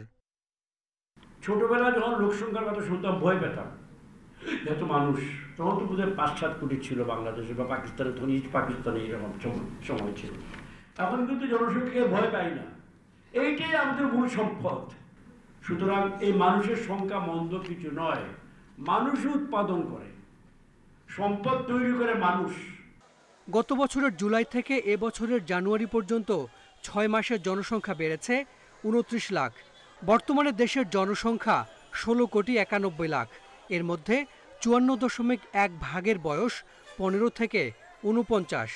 ছোটবেলায় যখন লোকসংখ্যার কথা শুনতাম ভয় পেতাম, এত মানুষ, তখন তো বোধহয় 5-7 কোটি ছিল বাংলাদেশে বা পাকিস্তানে, ধনী পাকিস্তানে এরকম সময় ছিল। এখন কিন্তু জনসংখ্যাকে ভয় পাই না, এইটাই আমাদের মূল সম্পদ। সুতরাং এই মানুষের সংখ্যা মন্দ কিছু নয়, মানুষ উৎপাদন করে, সম্পদ তৈরি করে মানুষ। গত বছরের জুলাই থেকে এ বছরের জানুয়ারি পর্যন্ত 6 মাসের জনসংখ্যা বেড়েছে 29 লাখ। বর্তমানে দেশের জনসংখ্যা 16,91 লাখ। এর মধ্যে 54.1 ভাগের বয়স 15 থেকে 49।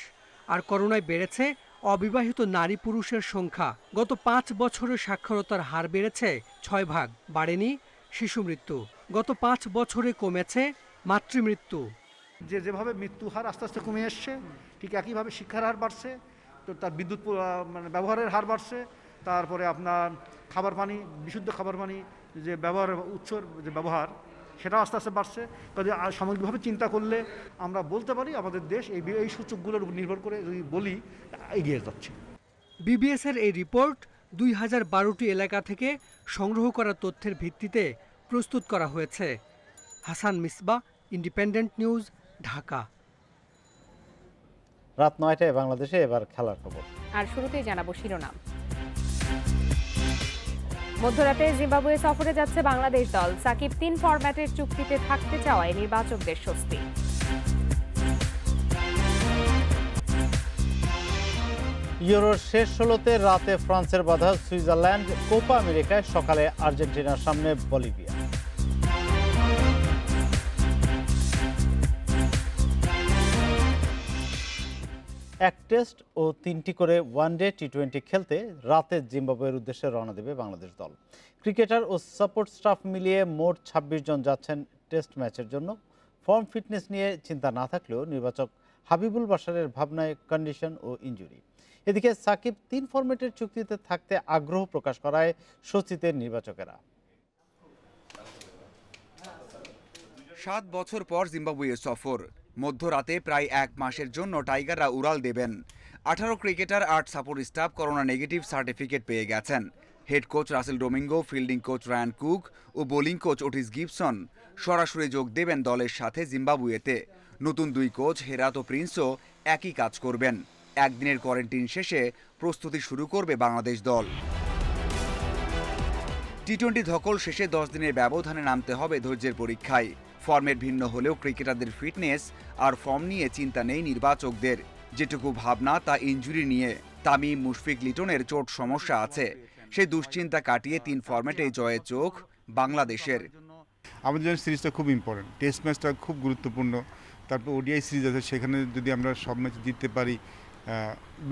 আর করোনায় বেড়েছে অবিবাহিত নারী পুরুষের সংখ্যা। গত 5 বছরে সাক্ষরতার হার বেড়েছে 6 ভাগ। বাড়েনি শিশু মৃত্যু। গত 5 বছরে কমেছে মাতৃমৃত্যু। যেভাবে মৃত্যু হার আস্তে আস্তে কমে এসছে, ঠিক একইভাবে শিক্ষার হার বাড়ছে, তো তার বিদ্যুৎ ব্যবহারের হার বাড়ছে, তারপরে আপনার খাবার পানি, বিশুদ্ধ খাবার পানি যে ব্যবহার উৎসর যে ব্যবহার সেটাও আস্তে আস্তে বাড়ছে। কাজে সামগ্রিকভাবে চিন্তা করলে আমরা বলতে পারি আমাদের দেশ এই সূচকগুলোর উপর নির্ভর করে যদি বলি এগিয়ে যাচ্ছে। বিবিএসের এই রিপোর্ট 2012টি এলাকা থেকে সংগ্রহ করা তথ্যের ভিত্তিতে প্রস্তুত করা হয়েছে। Hasan Misbah, independent news, Dhaka. রাত 9টায় বাংলাদেশে এবার খেলার খবর। আর শুরুতেই জানাবো শিরোনাম। মধ্যরাতে জিম্বাবুয়ে সফরে যাচ্ছে বাংলাদেশ দল। সাকিব 3 ফরম্যাটের চুক্তিতে থাকতে চাওয়ায় নির্বাচকদের স্বস্তি। ইউরোর শেষ 16তে রাতে ফ্রান্সের বাধা সুইজারল্যান্ড। কোপা আমেরিকায় সকালে আর্জেন্টিনার সামনে বলিভিয়া। এক টেস্ট ও 3টি করে ওয়ানডে টি20 খেলতে রাতে জিম্বাবুয়ের উদ্দেশ্যে রওনা দেবে বাংলাদেশ দল। ক্রিকেটার ও সাপোর্ট স্টাফ মিলিয়ে মোট 26 জন যাচ্ছেন টেস্ট ম্যাচের জন্য। ফর্ম ফিটনেস নিয়ে চিন্তা না থাকলেও নির্বাচক হাবিবুল বাশারের ভাবনায় কন্ডিশন ও ইনজুরি। এদিকে সাকিব 3 ফরম্যাটের চুক্তিতে থাকতে আগ্রহ প্রকাশ করায় স্বস্তিতে নির্বাচকেরা। 7 বছর পর জিম্বাবুয়ে সফর। মধ্যরাতে প্রায় 1 মাসের জন্য টাইগাররা উড়াল দেবেন। 18 cricketer 8 support staff corona negative certificate পেয়ে গেছেন। Head coach Russell Domingo, fielding coach Ryan Cook ও বোলিং কোচ ওটিস গিবসন সরাসরি যোগ দেবেন দলের সাথে জিম্বাবুয়েতে। নতুন 2 কোচ হেরাত ও প্রিন্সও একই কাজ করবেন। একদিনের কোয়ারেন্টিন শেষে প্রস্তুতি শুরু করবে বাংলাদেশ দল। টি20 ধকল শেষে 10 দিনের ব্যবধানে নামতে হবে ধৈর্যের পরীক্ষায়। ফর্মের ভিন্ন হলেও ক্রিকেটারদের ফিটনেস আর ফর্ম নিয়ে চিন্তা নেই নির্বাচকদের। যেটুকু ভাবনা তা ইনজুরি নিয়ে। তামিম, মুশফিক, লিটনের চোট সমস্যা আছে। সেই দুশ্চিন্তা কাটিয়ে 3 ফরম্যাটে জয়ের চোখ বাংলাদেশের। আমাদের জন্য সিরিজটা খুব ইম্পর্টেন্ট। টেস্ট ম্যাচটা খুব গুরুত্বপূর্ণ। তারপর ওডিআই সিরিজ আছে, সেখানে যদি আমরা সব ম্যাচ জিততে পারি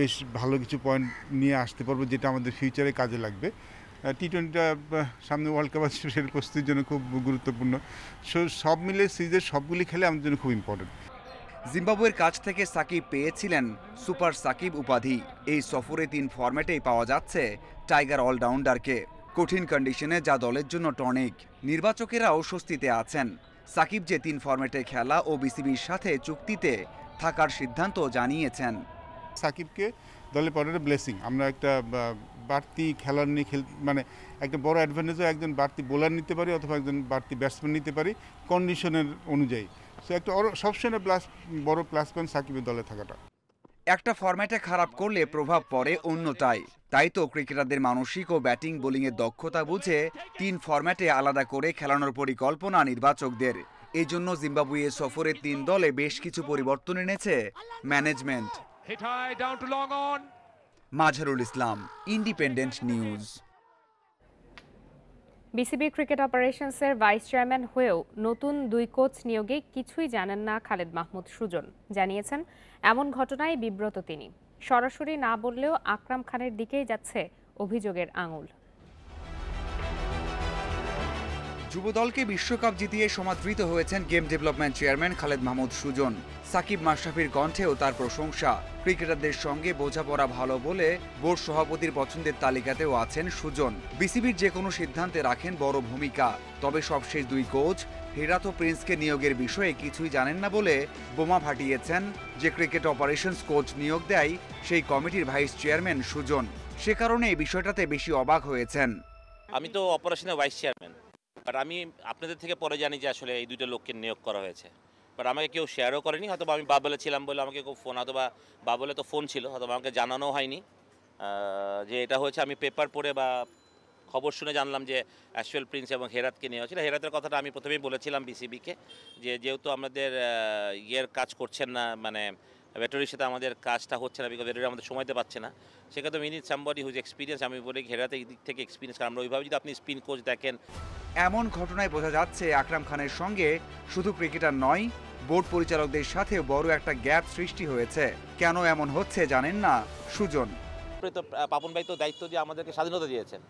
বেশ ভালো কিছু পয়েন্ট নিয়ে আসতে পারবো, যেটা আমাদের ফিউচারে কাজে লাগবে। টি20টা সামনে ওয়ার্ল্ড কাপ আছে, সেটার প্রস্তুতির জন্য খুব গুরুত্বপূর্ণ। সব মিলে সিরিজের সবগুলি খেলে আমাদের জন্য খুব ইম্পর্টেন্ট। জিম্বাবুয়ের কাছ থেকে সাকিব পেয়েছিলেন সুপার সাকিব উপাধি। এই সফরে 3 ফরম্যাটেই পাওয়া যাচ্ছে টাইগার অলরাউন্ডারকে। কঠিন কন্ডিশনে যা দলের জন্য টনিক। নির্বাচকেরাও স্বস্তিতে আছেন। সাকিব যে 3 ফরম্যাটে খেলা ও বিসিবির সাথে চুক্তিতে থাকার সিদ্ধান্ত জানিয়েছেন। সাকিবকে দলে পড়ার ব্লেসিং। আমরা একটা বাড়তি খেলার নিয়ে মানে একটা বড় অ্যাডভান্টেজও একজন বাড়তি বোলার নিতে পারি অথবা একজন বাড়তি ব্যাটসম্যান নিতে পারি কন্ডিশনের অনুযায়ী। সো একটা সবসময় বড় প্লাস পয়েন্ট সাকিবের দলে থাকাটা। একটা ফরম্যাটে খারাপ করলে প্রভাব পড়ে অন্যটায়। তাই তো ক্রিকেটারদের মানসিক ও ব্যাটিং বোলিংয়ের দক্ষতা বুঝে 3 ফরম্যাটে আলাদা করে খেলানোর পরিকল্পনা নির্বাচকদের। এই জন্য জিম্বাবুয়ে সফরে 3 দলে বেশ কিছু পরিবর্তন এনেছে management. Majharul Islam, independent news. BCB cricket অপারেশনসের ভাইস চেয়ারম্যান হয়েও নতুন 2 কোচ নিয়োগে কিছুই জানেন না খালেদ মাহমুদ সুজন। জানিয়েছেন এমন ঘটনায় বিব্রত তিনি। সরাসরি না বললেও আকরাম খানের দিকেই যাচ্ছে অভিযোগের আঙুল। যুবদলকে বিশ্বকাপ জিতিয়ে সমাদৃত হয়েছেন game development chairman Khaled Mahmud Sujon. Shakib মাশরাফির কণ্ঠেও তার প্রশংসা। ক্রিকেটারদের সঙ্গে বোঝাপড়া ভালো বলে বোর্ড সভাপতির পছন্দের তালিকাতেও আছেন সুজন। বিসিবির যে কোনো সিদ্ধান্তে রাখেন বড় ভূমিকা। তবে সবশেষ 2 কোচ হেরাত ও প্রিন্সকে নিয়োগের বিষয়ে কিছুই জানেন না বলে বোমা ফাটিয়েছেন যে ক্রিকেট অপারেশনস কোচ নিয়োগ দেয় সেই কমিটির ভাইস চেয়ারম্যান সুজন। সে কারণে এই বিষয়টাতে বেশি অবাক হয়েছেন। আমি তো অপারেশনের ভাইস চেয়ারম্যান, বাট আমি আপনাদের থেকে পরে জানি যে আসলে এই 2টা লোককে নিয়োগ করা হয়েছে। বাট আমাকে কেউ শেয়ারও করেনি। হয়তো আমি বাবলে ছিলাম বলে আমাকে কেউ ফোন, হয়তো বা বাবলে তো ফোন ছিল, হয়তো আমাকে জানানো হয়নি যে এটা হয়েছে। আমি পেপার পড়ে বা খবর শুনে জানলাম যে অ্যাশওয়েল প্রিন্স এবং হেরাতকে নেওয়া হয়েছিল। হেরাতের কথাটা আমি প্রথমেই বলেছিলাম বিসিবিকে যে যেহেতু আমাদের ইয়ের কাজ করছেন না, মানে ভেটেরির সাথে আমাদের কাজটা হচ্ছে না, বিকজ ভেটেরি আমাদের সময়তে পাচ্ছে না, সেক্ষেত্রে we need somebody whose experience. আমি বলি হেরাতে এই দিক থেকে এক্সপিরিয়েন্স, কারণ আমরা ওইভাবে যদি আপনি স্পিন কোচ দেখেন। এমন ঘটনায় বোঝা যাচ্ছে আকরাম খানের সঙ্গে শুধু ক্রিকেটার নয়, বোর্ড পরিচালকদের সাথে বড় একটা গ্যাপ সৃষ্টি হয়েছে। কেন এমন হচ্ছে জানেন না সুজন। তো পাপন ভাই তো দায়িত্ব দিয়ে আমাদেরকে স্বাধীনতা দিয়েছেন।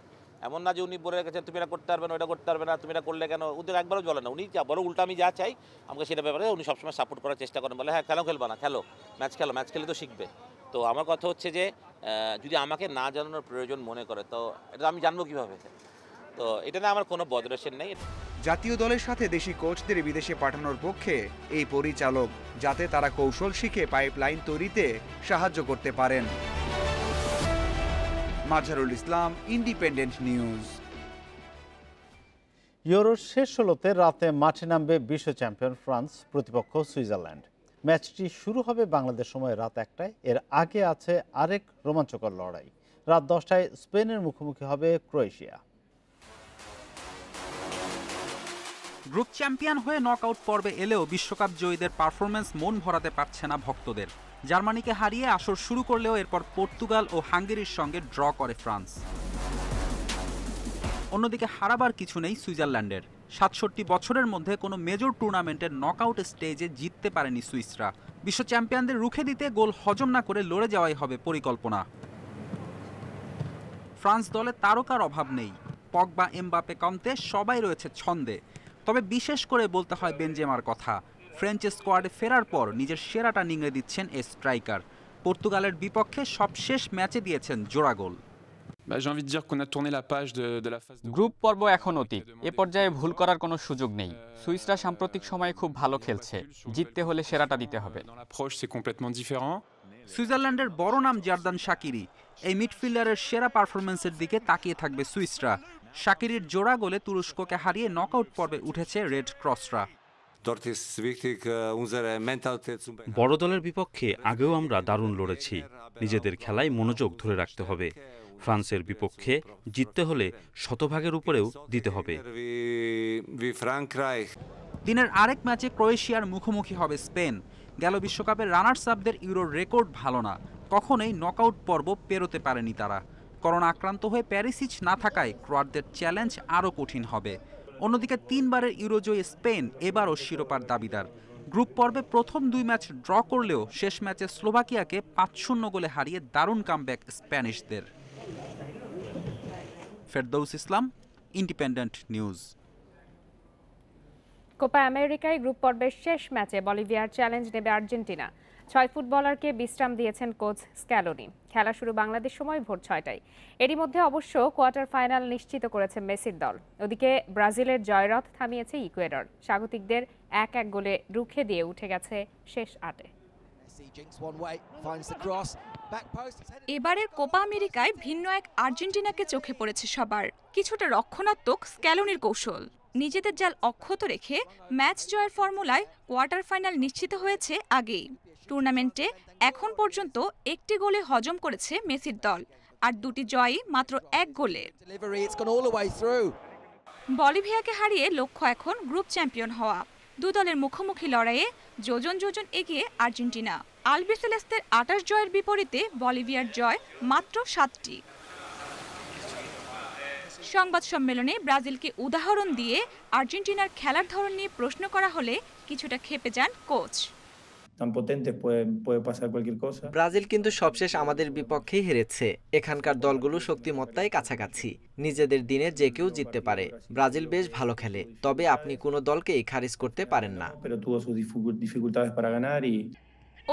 এমন না যে উনি বলে রেখেছেন তুমি এটা করতে পারবে না, ওটা করতে পারবে না, তুমি এটা করলে কেন, ওদের একবারও বলে না। উনি বড় উল্টা আমি যা চাই আমাকে সেটা ব্যাপারে উনি সবসময় সাপোর্ট করার চেষ্টা করেন। বলে হ্যাঁ কেন খেলবা না, খেলো, ম্যাচ খেলো, ম্যাচ খেলে তো শিখবে। তো আমার কথা হচ্ছে যে যদি আমাকে না জানানোর প্রয়োজন মনে করে তো এটা আমি জানবো কীভাবে? তো এটা না আমার কোনো বদরেশন নেই। জাতীয় দলের সাথে দেশি কোচদের বিদেশে পাঠানোর পক্ষে এই পরিচালক, যাতে তারা কৌশল শিখে পাইপলাইন তৈরিতে সাহায্য করতে পারেন। Mazharul Islam, independent news. ইউরোর শেষ 16তে রাতে মাঠে নামবে বিশ্ব চ্যাম্পিয়ন ফ্রান্স, প্রতিপক্ষ সুইজারল্যান্ড। ম্যাচটি শুরু হবে বাংলাদেশ সময় রাত 1টায়। এর আগে আছে আরেক রোমাঞ্চকর লড়াই। রাত 10টায় স্পেনের মুখোমুখি হবে ক্রোয়েশিয়া। গ্রুপ চ্যাম্পিয়ন হয়ে নকআউট পর্বে এলেও বিশ্বকাপ জয়ীদের পারফরমেন্স মন ভরাতে পারছে না ভক্তদের। জার্মানিকে হারিয়ে আসর শুরু করলেও এরপর পর্তুগাল ও হাঙ্গেরির সঙ্গে ড্র করে ফ্রান্স। অন্যদিকে হারাবার কিছু নেই সুইজারল্যান্ডের। ৬৭ বছরের মধ্যে কোনো মেজর টুর্নামেন্টের নকআউট স্টেজে জিততে পারেনি সুইসরা। বিশ্ব চ্যাম্পিয়নদের রুখে দিতে গোল হজম না করে লড়ে যাওয়াই হবে পরিকল্পনা। ফ্রান্স দলে তারকার অভাব নেই। পগবা, এমবাপে, কন্তে সবাই রয়েছে ছন্দে। তবে বিশেষ করে বলতে হয় বেনজেমার কথা। ফ্রেঞ্চ স্কোয়াডে ফেরার পর নিজের সেরাটা নিংড়ে দিচ্ছেন এই স্ট্রাইকার। পর্তুগালের বিপক্ষে সবশেষ ম্যাচে দিয়েছেন জোড়া গোল। গ্রুপ পর্ব এখন অতীত। এ পর্যায়ে ভুল করার কোনো সুযোগ নেই। সুইসরা সাম্প্রতিক সময়ে খুব ভালো খেলছে। জিততে হলে সেরাটা দিতে হবে। সুইজারল্যান্ডের বড় নাম জারদান শাকিরি। এই মিডফিল্ডারের সেরা পারফরমেন্সের দিকে তাকিয়ে থাকবে সুইসরা। শাকিরির জোড়া গোলে তুরস্ককে হারিয়ে নকআউট পর্বে উঠেছে রেড ক্রসরা। বড় দলের বিপক্ষে আগেও আমরা দারুণ লড়েছি। নিজেদের খেলায় মনোযোগ ধরে রাখতে হবে। ফ্রান্সের বিপক্ষে জিততে হলে শতভাগের উপরেও দিতে হবে। দিনের আরেক ম্যাচে ক্রোয়েশিয়ার মুখোমুখি হবে স্পেন। গেল বিশ্বকাপের রানার্স আপদের ইউরোর রেকর্ড ভালো না। কখনোই নকআউট পর্ব পেরোতে পারেনি তারা। করোনা আক্রান্ত হয়ে প্যারিসিচ না থাকায় ক্রোয়াটদের চ্যালেঞ্জ আরও কঠিন হবে। অন্যদিকে 3 বারের ইউরোজয়ী স্পেন এবারও শিরোপার দাবিদার। গ্রুপ পর্বে প্রথম 2 ম্যাচ ড্র করলেও শেষ ম্যাচে স্লোভাকিয়াকে 5-0 গোলে হারিয়ে দারুণ কামব্যাক স্প্যানিশদের। ফেরদৌস ইসলাম, ইন্ডিপেন্ডেন্ট নিউজ। কোপা আমেরিকায় গ্রুপ পর্বের শেষ ম্যাচে বলিভিয়ার চ্যালেঞ্জ নেবে আর্জেন্টিনা। 6 ফুটবলারকে বিশ্রাম দিয়েছেন কোচ স্ক্যালোনি। খেলা শুরু বাংলাদেশ সময় ভোর 6টায়। এরই মধ্যে অবশ্য কোয়ার্টার ফাইনাল নিশ্চিত করেছে মেসির দল। ওদিকে ব্রাজিলের জয়রথ থামিয়েছে ইকুয়েডর। স্বাগতিকদের 1-1 গোলে রুখে দিয়ে উঠে গেছে শেষ 8-এ। এবারের কোপা আমেরিকায় ভিন্ন এক আর্জেন্টিনাকে চোখে পড়েছে সবার। কিছুটা রক্ষণাত্মক স্ক্যালোনির কৌশল। নিজেদের জাল অক্ষত রেখে ম্যাচ জয়ের ফর্মুলায় কোয়ার্টার ফাইনাল নিশ্চিত হয়েছে আগেই। টুর্নামেন্টে এখন পর্যন্ত 1টি গোলে হজম করেছে মেসির দল, আর 2টি জয়ই মাত্র 1 গোলে। বলিভিয়াকে হারিয়ে লক্ষ্য এখন গ্রুপ চ্যাম্পিয়ন হওয়া। 2 দলের মুখোমুখি লড়াইয়ে যোজন যোজন এগিয়ে আর্জেন্টিনা। আলবিসেলেস্তের 28 জয়ের বিপরীতে বলিভিয়ার জয় মাত্র 7টি। সংবাদ সম্মেলনে ব্রাজিলকে উদাহরণ দিয়ে আর্জেন্টিনার খেলার ধরন নিয়ে প্রশ্ন করা হলে কিছুটা ক্ষেপে যান কোচ। ব্রাজিল কিন্তু সবশেষ আমাদের বিপক্ষেই হেরেছে। এখানকার দলগুলো শক্তিমত্তায় কাছাকাছি। নিজেদের দিনে যে কেউ জিততে পারে। ব্রাজিল বেশ ভালো খেলে, তবে আপনি কোনো দলকেই খারিজ করতে পারেন না।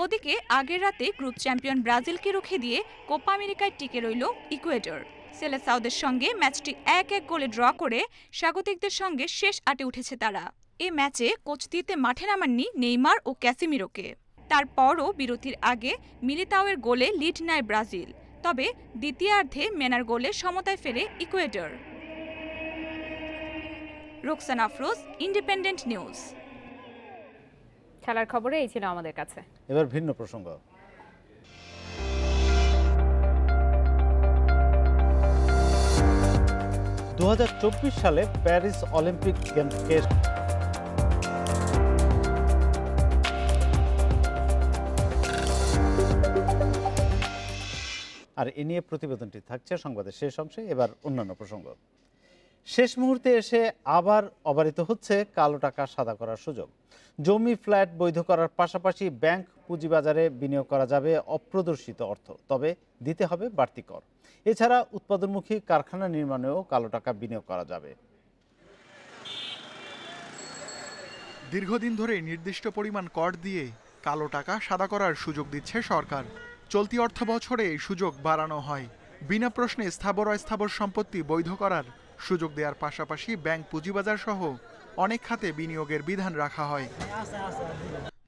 ওদিকে আগের রাতে গ্রুপ চ্যাম্পিয়ন ব্রাজিলকে রুখে দিয়ে কোপা আমেরিকায় টিকে রইল ইকুয়েডর। সেলেসাওদের সঙ্গে ম্যাচটি 1-1 গোলে ড্র করে স্বাগতিকদের সঙ্গে শেষ 8-এ উঠেছে তারা। এ ম্যাচে কোচ দিতে মাঠে নামাননি নেইমার ও ক্যাসিমিরোকে। তারপরও বিরতির আগে মিলিতাওয়ের গোলে লিড নেয় ব্রাজিল। তবে দ্বিতীয়ার্ধে মেনার গোলে সমতায় ফেরে Ecuador. Roksana Afroz, independent news. খেলার খবরে এই ছিল আমাদের কাছে। এবার ভিন্ন প্রসঙ্গ। সালে প্যারিস অলিম্পিক গেমসকে আর এ নিয়ে প্রতিবেদনটি থাকছে সংবাদের শেষ অংশে। এবার অন্যান্য প্রসঙ্গ। শেষ মুহূর্তে এসে আবার অবারিত হচ্ছে কালো টাকা সাদা করার সুযোগ। জমি, ফ্ল্যাট বৈধ করার পাশাপাশি ব্যাংক পুঁজিবাজারে বিনিয়োগ করা যাবে অপ্রদর্শিত অর্থ, তবে দিতে হবে বাড়তি কর। এছাড়া উৎপাদনমুখী কারখানা নির্মাণেও কালো টাকা বিনিয়োগ করা যাবে। দীর্ঘদিন ধরে নির্দিষ্ট পরিমাণ কর দিয়ে কালো টাকা সাদা করার সুযোগ দিচ্ছে সরকার। চলতি অর্থ বছরে এই সুযোগ বাড়ানো হয়। বিনা প্রশ্নে স্থাবর অস্থাবর সম্পত্তি বৈধ করার সুযোগ দেওয়ার পাশাপাশি ব্যাংক পুঁজিবাজার সহ অনেক খাতে বিনিয়োগের বিধান রাখা হয়।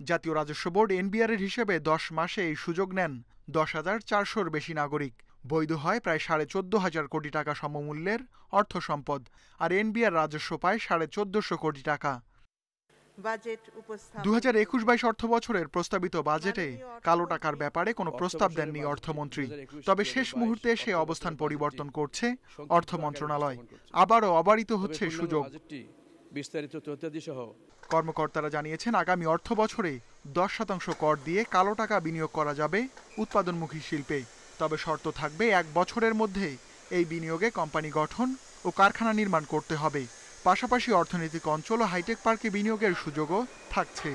জাতীয় রাজস্ব বোর্ড এনবিআর-এর হিসেবে ১০ মাসে এই সুযোগ নেন ১০,৪০০-র বেশি নাগরিক। বৈধ হয় প্রায় ১৪,৫০০ কোটি টাকা সমমূল্যের অর্থ সম্পদ, আর এনবিআর রাজস্ব পায় ১৪৫০ কোটি টাকা। ২০২১-২২ অর্থ বছরের প্রস্তাবিত বাজেটে কালো টাকার ব্যাপারে কোনো প্রস্তাব দেননি অর্থমন্ত্রী। তবে শেষ মুহূর্তে এসে অবস্থান পরিবর্তন করছে অর্থ মন্ত্রণালয়। আবারও অবারিত হচ্ছে সুযোগ। কর্মকর্তারা জানিয়েছেন, আগামী অর্থ বছরে ১০% কর দিয়ে কালো টাকা বিনিয়োগ করা যাবে উৎপাদনমুখী শিল্পে। তবে শর্ত থাকবে ১ বছরের মধ্যে এই বিনিয়োগে কোম্পানি গঠন ও কারখানা নির্মাণ করতে হবে। পাশাপাশি অর্থনৈতিক অঞ্চল ও হাইটেক পার্কে বিনিয়োগের সুযোগও থাকছে।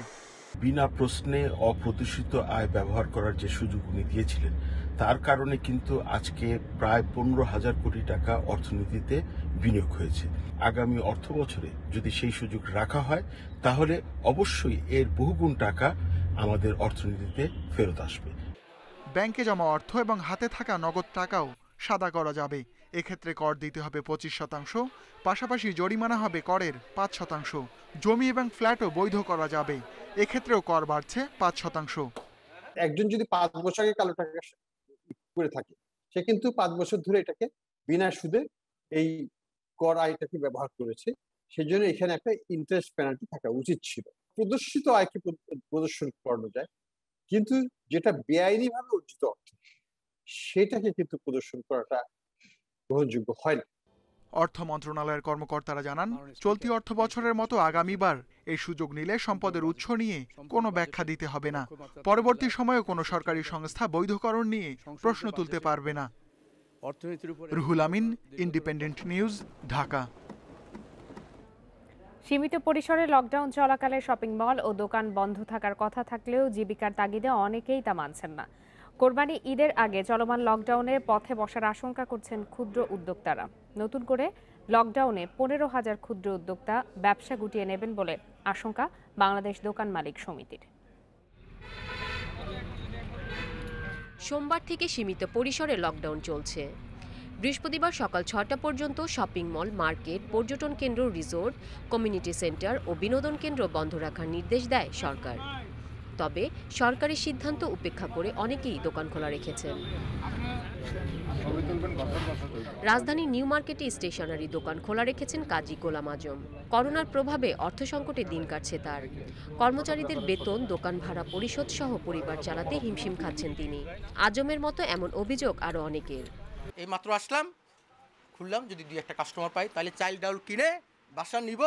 বিনা প্রশ্নে অপ্রত্যাশিত আয় ব্যবহার করার যে সুযোগ উনি দিয়েছিলেন, তার কারণে কিন্তু আজকে প্রায় ১৫,০০০ কোটি টাকা অর্থনীতিতে বিনিয়োগ হয়েছে। আগামী অর্থ বছরে যদি সেই সুযোগ রাখা হয়, তাহলে অবশ্যই এর বহুগুণ টাকা আমাদের অর্থনীতিতে ফেরত আসবে। ব্যাংকে জমা অর্থ এবং হাতে থাকা নগদ টাকাও সাদা করা যাবে। এক্ষেত্রে কর দিতে হবে ২৫%, পাশাপাশি জরিমানা হবে করের ৫%। জমি এবং ফ্ল্যাটও বৈধ করা যাবে, এক্ষেত্রেও কর বাড়ছে ৫%। একজন যদি ৫ বছর আগে কালো টাকা করে থাকে, সে কিন্তু ৫ বছর ধরে এটাকে বিনা সুদে এই কর আয়টাকে ব্যবহার করেছে। সেই জন্য এখানে একটা ইন্টারেস্ট পেনাল্টি থাকা উচিত ছিল। প্রদর্শিত আয়কে প্রদর্শন করানো যায়, কিন্তু যেটা বেআইনিভাবে অর্জিত অর্থ, সেটাকে কিন্তু প্রদর্শন করাটা গ্রহণযোগ্য হয় না। অর্থ মন্ত্রণালয়ের কর্মকর্তারা জানান, চলতি অর্থ বছরের মতো আগামীবার এই সুযোগ নিলে সম্পদের উৎস নিয়ে কোনো ব্যাখ্যা দিতে হবে না। পরবর্তী সময়ে কোনো সরকারি সংস্থা বৈধকরণ নিয়ে প্রশ্ন তুলতে পারবে না। Ruhul Amin, independent news, Dhaka. সীমিত পরিসরে লকডাউন চলাকালে শপিং মল ও দোকান বন্ধ থাকার কথা থাকলেও জীবিকার তাগিদে অনেকেই তা মানছেন না। কোরবানি ঈদের আগে চলমান লকডাউনে পথে বসার আশঙ্কা করছেন ক্ষুদ্র উদ্যোক্তারা। নতুন করে লকডাউনে ১৫,০০০ ক্ষুদ্র উদ্যোক্তা ব্যবসা গুটিয়ে নেবেন বলে আশঙ্কা বাংলাদেশ দোকান মালিক সমিতির। সোমবার থেকে সীমিত পরিসরে লকডাউন চলছে। বৃহস্পতিবার সকাল ৬টা পর্যন্ত শপিং মল, মার্কেট, পর্যটন কেন্দ্র, রিসোর্ট, কমিউনিটি সেন্টার ও বিনোদন কেন্দ্র বন্ধ রাখার নির্দেশ দেয় সরকার। তবে সরকারি সিদ্ধান্ত উপেক্ষা করে অনেকেই দোকান খোলা রেখেছেন। রাজধানীর নিউ মার্কেটে স্টেশনারি দোকান খোলা রেখেছেন কাজী গোলাম আজম। করোনার প্রভাবে অর্থ সংকটে দিন কাটছে তার। কর্মচারীদের বেতন, দোকান ভাড়া পরিশোধ সহ পরিবার চালাতে হিমশিম খাচ্ছেন তিনি। আজমের মতো এমন অভিযোগ আরও অনেকের। এই মাত্র আসলাম, খুললাম, যদি ২-১টা কাস্টমার পাই তাহলে চাল ডাউল কিনে বাসা নিব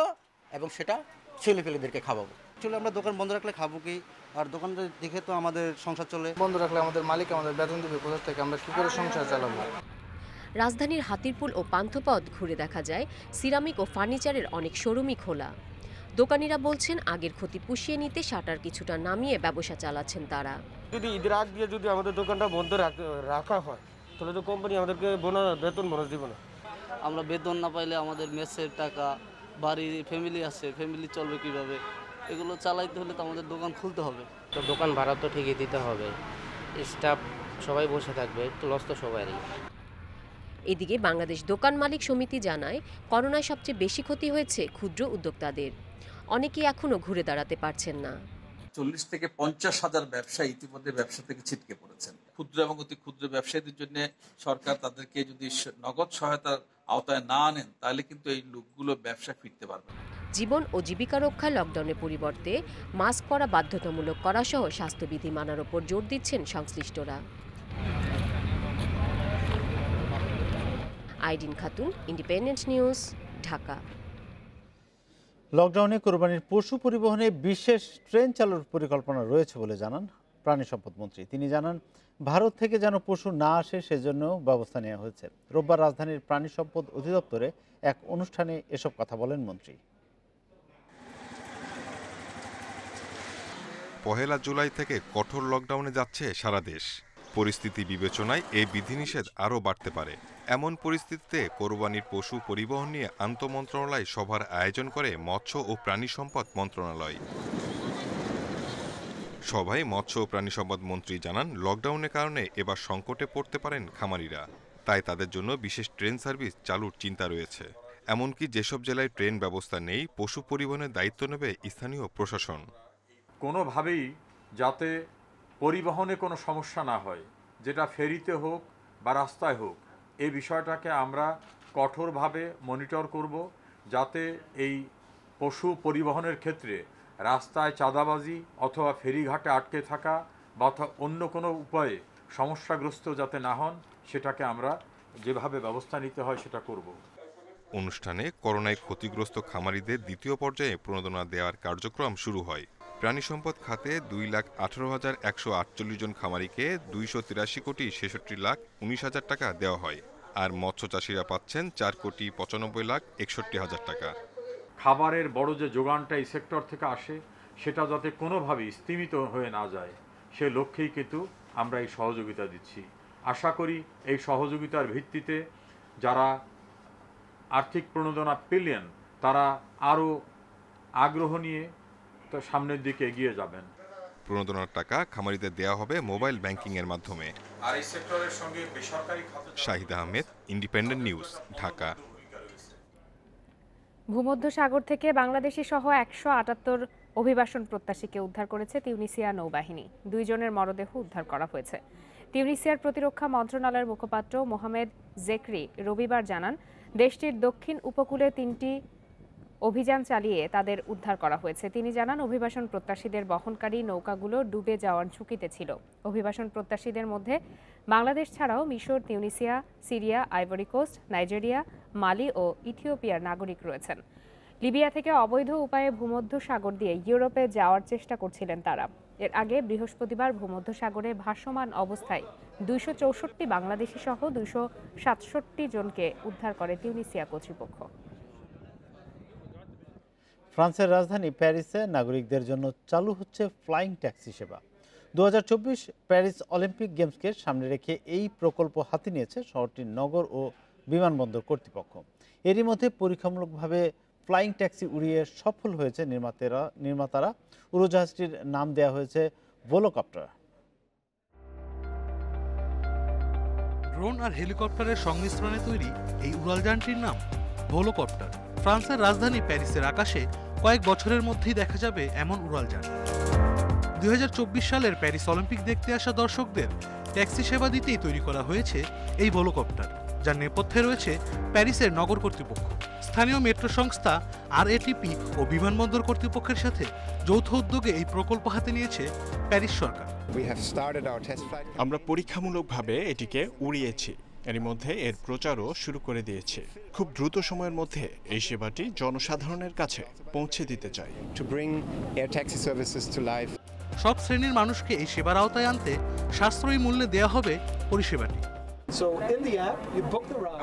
এবং সেটা ছেলেপেলেদেরকে খাওয়াবো। আসলে আমরা দোকান বন্ধ রাখলে খাবো কি? আর দোকানটা দেখে তো আমাদের সংসার চলে। বন্ধ রাখলে আমাদের মালিক আমাদের বেতন দেবে কোথা থেকে? আমরা কি করে সংসার চালাবো? রাজধানীর হাতিরপুল ও পান্থপথ ঘুরে দেখা যায় সিরামিক ও ফার্নিচারের অনেক শোরুমই খোলা। দোকানিরা বলছেন, আগের ক্ষতি পুষিয়ে নিতে শাটার কিছুটা নামিয়ে ব্যবসা চালাচ্ছেন তারা। যদি ঈদের আগ দিয়ে যদি আমাদের দোকানটা বন্ধ রাখা হয়, তাহলে তো কোম্পানি আমাদেরকে বেতন বোনাস দিব না। আমরা বেতন না পাইলে আমাদের মেসের টাকা, বাড়ি, ফ্যামিলি আছে, ফ্যামিলি চলবে কিভাবে? এগুলো চালাইতে হলে তো আমাদের দোকান খুলতে হবে। তো দোকান ভাড়া তো ঠিকই দিতে হবে, স্টাফ সবাই বসে থাকবে, একটু লস তো সবারই। এদিকে বাংলাদেশ দোকান মালিক সমিতি জানায়, করোনায় সবচেয়ে বেশি ক্ষতি হয়েছে ক্ষুদ্র উদ্যোক্তাদের। অনেকেই এখনো ঘুরে দাঁড়াতে পারছেন না। ৪০ থেকে ৫০,০০০ ব্যবসায়ী ইতিমধ্যে ব্যবসা থেকে ছিটকে পড়েছেন। ক্ষুদ্র এবং অতি ক্ষুদ্র ব্যবসায়ীদের জন্য সরকার তাদেরকে যদি নগদ সহায়তার আওতায় না আনেন, তাহলে কিন্তু এই লোকগুলো ব্যবসা ফিরতে পারবে না। জীবন ও জীবিকা রক্ষায় লকডাউনের পরিবর্তে মাস্ক পরা বাধ্যতামূলক করা সহ স্বাস্থ্যবিধি মানার উপর জোর দিচ্ছেন সংশ্লিষ্টরা। আইডিন খাতুন, ইন্ডিপেন্ডেন্ট নিউজ, ঢাকা। লকডাউনে কোরবানির পশু পরিবহনে বিশেষ ট্রেন চালুর পরিকল্পনা রয়েছে বলে জানান প্রাণী সম্পদ মন্ত্রী। তিনি জানান, ভারত থেকে যেন পশু না আসে সেজন্য ব্যবস্থা নেওয়া হয়েছে। রোববার রাজধানীর প্রাণী সম্পদ অধিদপ্তরে এক অনুষ্ঠানে এসব কথা বলেন মন্ত্রী। ১ জুলাই থেকে কঠোর লকডাউনে যাচ্ছে সারা দেশ। পরিস্থিতি বিবেচনায় এই বিধিনিষেধ আরও বাড়তে পারে। এমন পরিস্থিতিতে কোরবানির পশু পরিবহন নিয়ে আন্তঃমন্ত্রণালয় সভার আয়োজন করে মৎস্য ও প্রাণী সম্পদ মন্ত্রণালয়। সভায় মৎস্য ও প্রাণী সম্পদ মন্ত্রী জানান, লকডাউনের কারণে এবার সংকটে পড়তে পারেন খামারিরা। তাই তাদের জন্য বিশেষ ট্রেন সার্ভিস চালুর চিন্তা রয়েছে। এমনকি যেসব জেলায় ট্রেন ব্যবস্থা নেই, পশু পরিবহনের দায়িত্ব নেবে স্থানীয় প্রশাসন। কোনোভাবেই যাতে পরিবহনে কোনো সমস্যা না হয়, যেটা ফেরিতে হোক বা রাস্তায় হোক, এই বিষয়টাকে আমরা কঠোরভাবে মনিটর করব, যাতে এই পশু পরিবহনের ক্ষেত্রে রাস্তায় চাঁদাবাজি অথবা ফেরিঘাটে আটকে থাকা বা অন্য কোনো উপায়ে সমস্যাগ্রস্ত যাতে না হন, সেটাকে আমরা যেভাবে ব্যবস্থা নিতে হয় সেটা করব। অনুষ্ঠানে করোনায় ক্ষতিগ্রস্ত খামারিদের দ্বিতীয় পর্যায়ে প্রণোদনা দেওয়ার কার্যক্রম শুরু হয়। প্রাণী সম্পদ খাতে 2,18,148 জন খামারিকে 283,66,19,000 টাকা দেওয়া হয়, আর মৎস্য চাষিরা পাচ্ছেন 4,95,61,000 টাকা। খাবারের বড় যে যোগানটা এই সেক্টর থেকে আসে, সেটা যাতে কোনোভাবেই স্তিমিত হয়ে না যায়, সে লক্ষ্যেই কিন্তু আমরা এই সহযোগিতা দিচ্ছি। আশা করি এই সহযোগিতার ভিত্তিতে যারা আর্থিক প্রণোদনা পেলেন তারা আরও আগ্রহ নিয়ে সামনের দিকে এগিয়ে যাবেন। প্রণোদনার টাকা খামারিদের দেওয়া হবে মোবাইল ব্যাংকিংয়ের মাধ্যমে। আর এই সেক্টরের সঙ্গে বেসরকারি খাতে শাহিদ আহমেদ, ইন্ডিপেন্ডেন্ট নিউজ, ঢাকা। ভূমধ্যসাগর থেকে বাংলাদেশি সহ 178 অভিবাসন প্রত্যাশীকে উদ্ধার করেছে তিউনিসিয়া নৌবাহিনী। 2 জনের মরদেহ উদ্ধার করা হয়েছে। তিউনিসিয়ার প্রতিরক্ষা মন্ত্রণালয়ের মুখপাত্র মোহামেদ জেকরি রবিবার জানান, দেশটির দক্ষিণ উপকূলে 3টি অভিযান চালিয়ে তাদের উদ্ধার করা হয়েছে। তিনি জানান, অভিবাসন প্রত্যাশীদের বহনকারী নৌকাগুলো ডুবে যাওয়ার ঝুঁকিতে ছিল। অভিবাসন প্রত্যাশীদের মধ্যে বাংলাদেশ ছাড়াও মিশর, Tunisia, Syria, Ivory Coast, Nigeria, Mali ও ইথিওপিয়ার নাগরিক রয়েছেন। লিবিয়া থেকে অবৈধ উপায়ে ভূমধ্যসাগর দিয়ে ইউরোপে যাওয়ার চেষ্টা করছিলেন তারা। এর আগে বৃহস্পতিবার ভূমধ্যসাগরে ভাসমান অবস্থায় 264 বাংলাদেশি সহ 267 জনকে উদ্ধার করে তিউনিসিয়া কর্তৃপক্ষ। ফ্রান্সের রাজধানী প্যারিসে নাগরিকদের জন্য চালু হচ্ছে ফ্লাইং ট্যাক্সি সেবা। 2024 প্যারিস অলিম্পিক গেমসকে সামনে রেখে এই প্রকল্প হাতে নিয়েছে শহরটির নগর ও বিমানবন্দর কর্তৃপক্ষ। এরই মধ্যে পরীক্ষামূলকভাবে ফ্লাইং ট্যাক্সি উড়িয়ে সফল হয়েছে নির্মাতারা। উড়োজাহাজটির নাম দেওয়া হয়েছে ভোলোকপ্টার। ড্রোন আর হেলিকপ্টারের সংমিশ্রণে তৈরি এই উড়ালযানটির নাম ভোলোকপ্টার। ফ্রান্সের রাজধানী প্যারিসের আকাশে কয়েক বছরের মধ্যেই দেখা যাবে এমন উড়ালযান। 2024 সালের প্যারিস অলিম্পিক দেখতে আসা দর্শকদের ট্যাক্সি সেবা দিতেই তৈরি করা হয়েছে এই ভোলোকপ্টার, যার নেপথ্যে রয়েছে প্যারিসের নগর কর্তৃপক্ষ, স্থানীয় মেট্রো সংস্থা আরএটিপি ও বিমানবন্দর কর্তৃপক্ষের সাথে যৌথ উদ্যোগে এই প্রকল্প হাতে নিয়েছে প্যারিস সরকার। আমরা পরীক্ষামূলকভাবে এটিকে উড়িয়েছি, এর মধ্যে এর প্রচারও শুরু করে দিয়েছে। খুব দ্রুত সময়ের মধ্যে এই সেবাটি জনসাধারণের কাছে পৌঁছে দিতে চাই। সব শ্রেণীর মানুষকে এই সেবার আওতায় আনতে সাশ্রয়ী মূল্যে দেওয়া হবে পরিষেবাটি।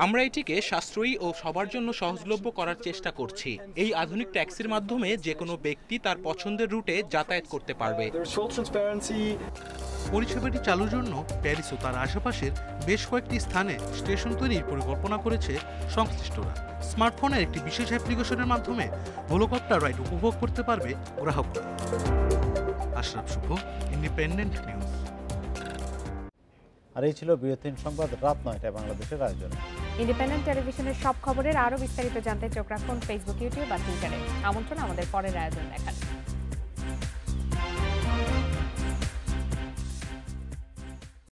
আমরা এটিকে সাশ্রয়ী ও সবার জন্য সহজলভ্য করার চেষ্টা করছি। এই আধুনিক ট্যাক্সির মাধ্যমে যে কোনো ব্যক্তি তার পছন্দের রুটে যাতায়াত করতে পারবে। পরিষেবাটি চালুর জন্য প্যারিস ও তার আশেপাশের বেশ কয়েকটি স্থানে স্টেশন তৈরির পরিকল্পনা করেছে সংশ্লিষ্টরা। স্মার্টফোনের একটি বিশেষ অ্যাপ্লিকেশনের মাধ্যমে ভোলোকপ্টার রাইড উপভোগ করতে পারবে গ্রাহকরা। আশরাফ শুভ, ইন্ডিপেন্ডেন্ট নিউজ। আর এই ছিল বিরতিহীন সংবাদ রাত 9টায় বাংলাদেশের আয়োজনে। ইন্ডিপেন্ডেন্ট টেলিভিশনের সব খবরের আরও বিস্তারিত জানতে চোখ রাখুন ফেসবুক, ইউটিউব বা টুইটারে। আমন্ত্রণ আমাদের পরের আয়োজন দেখার।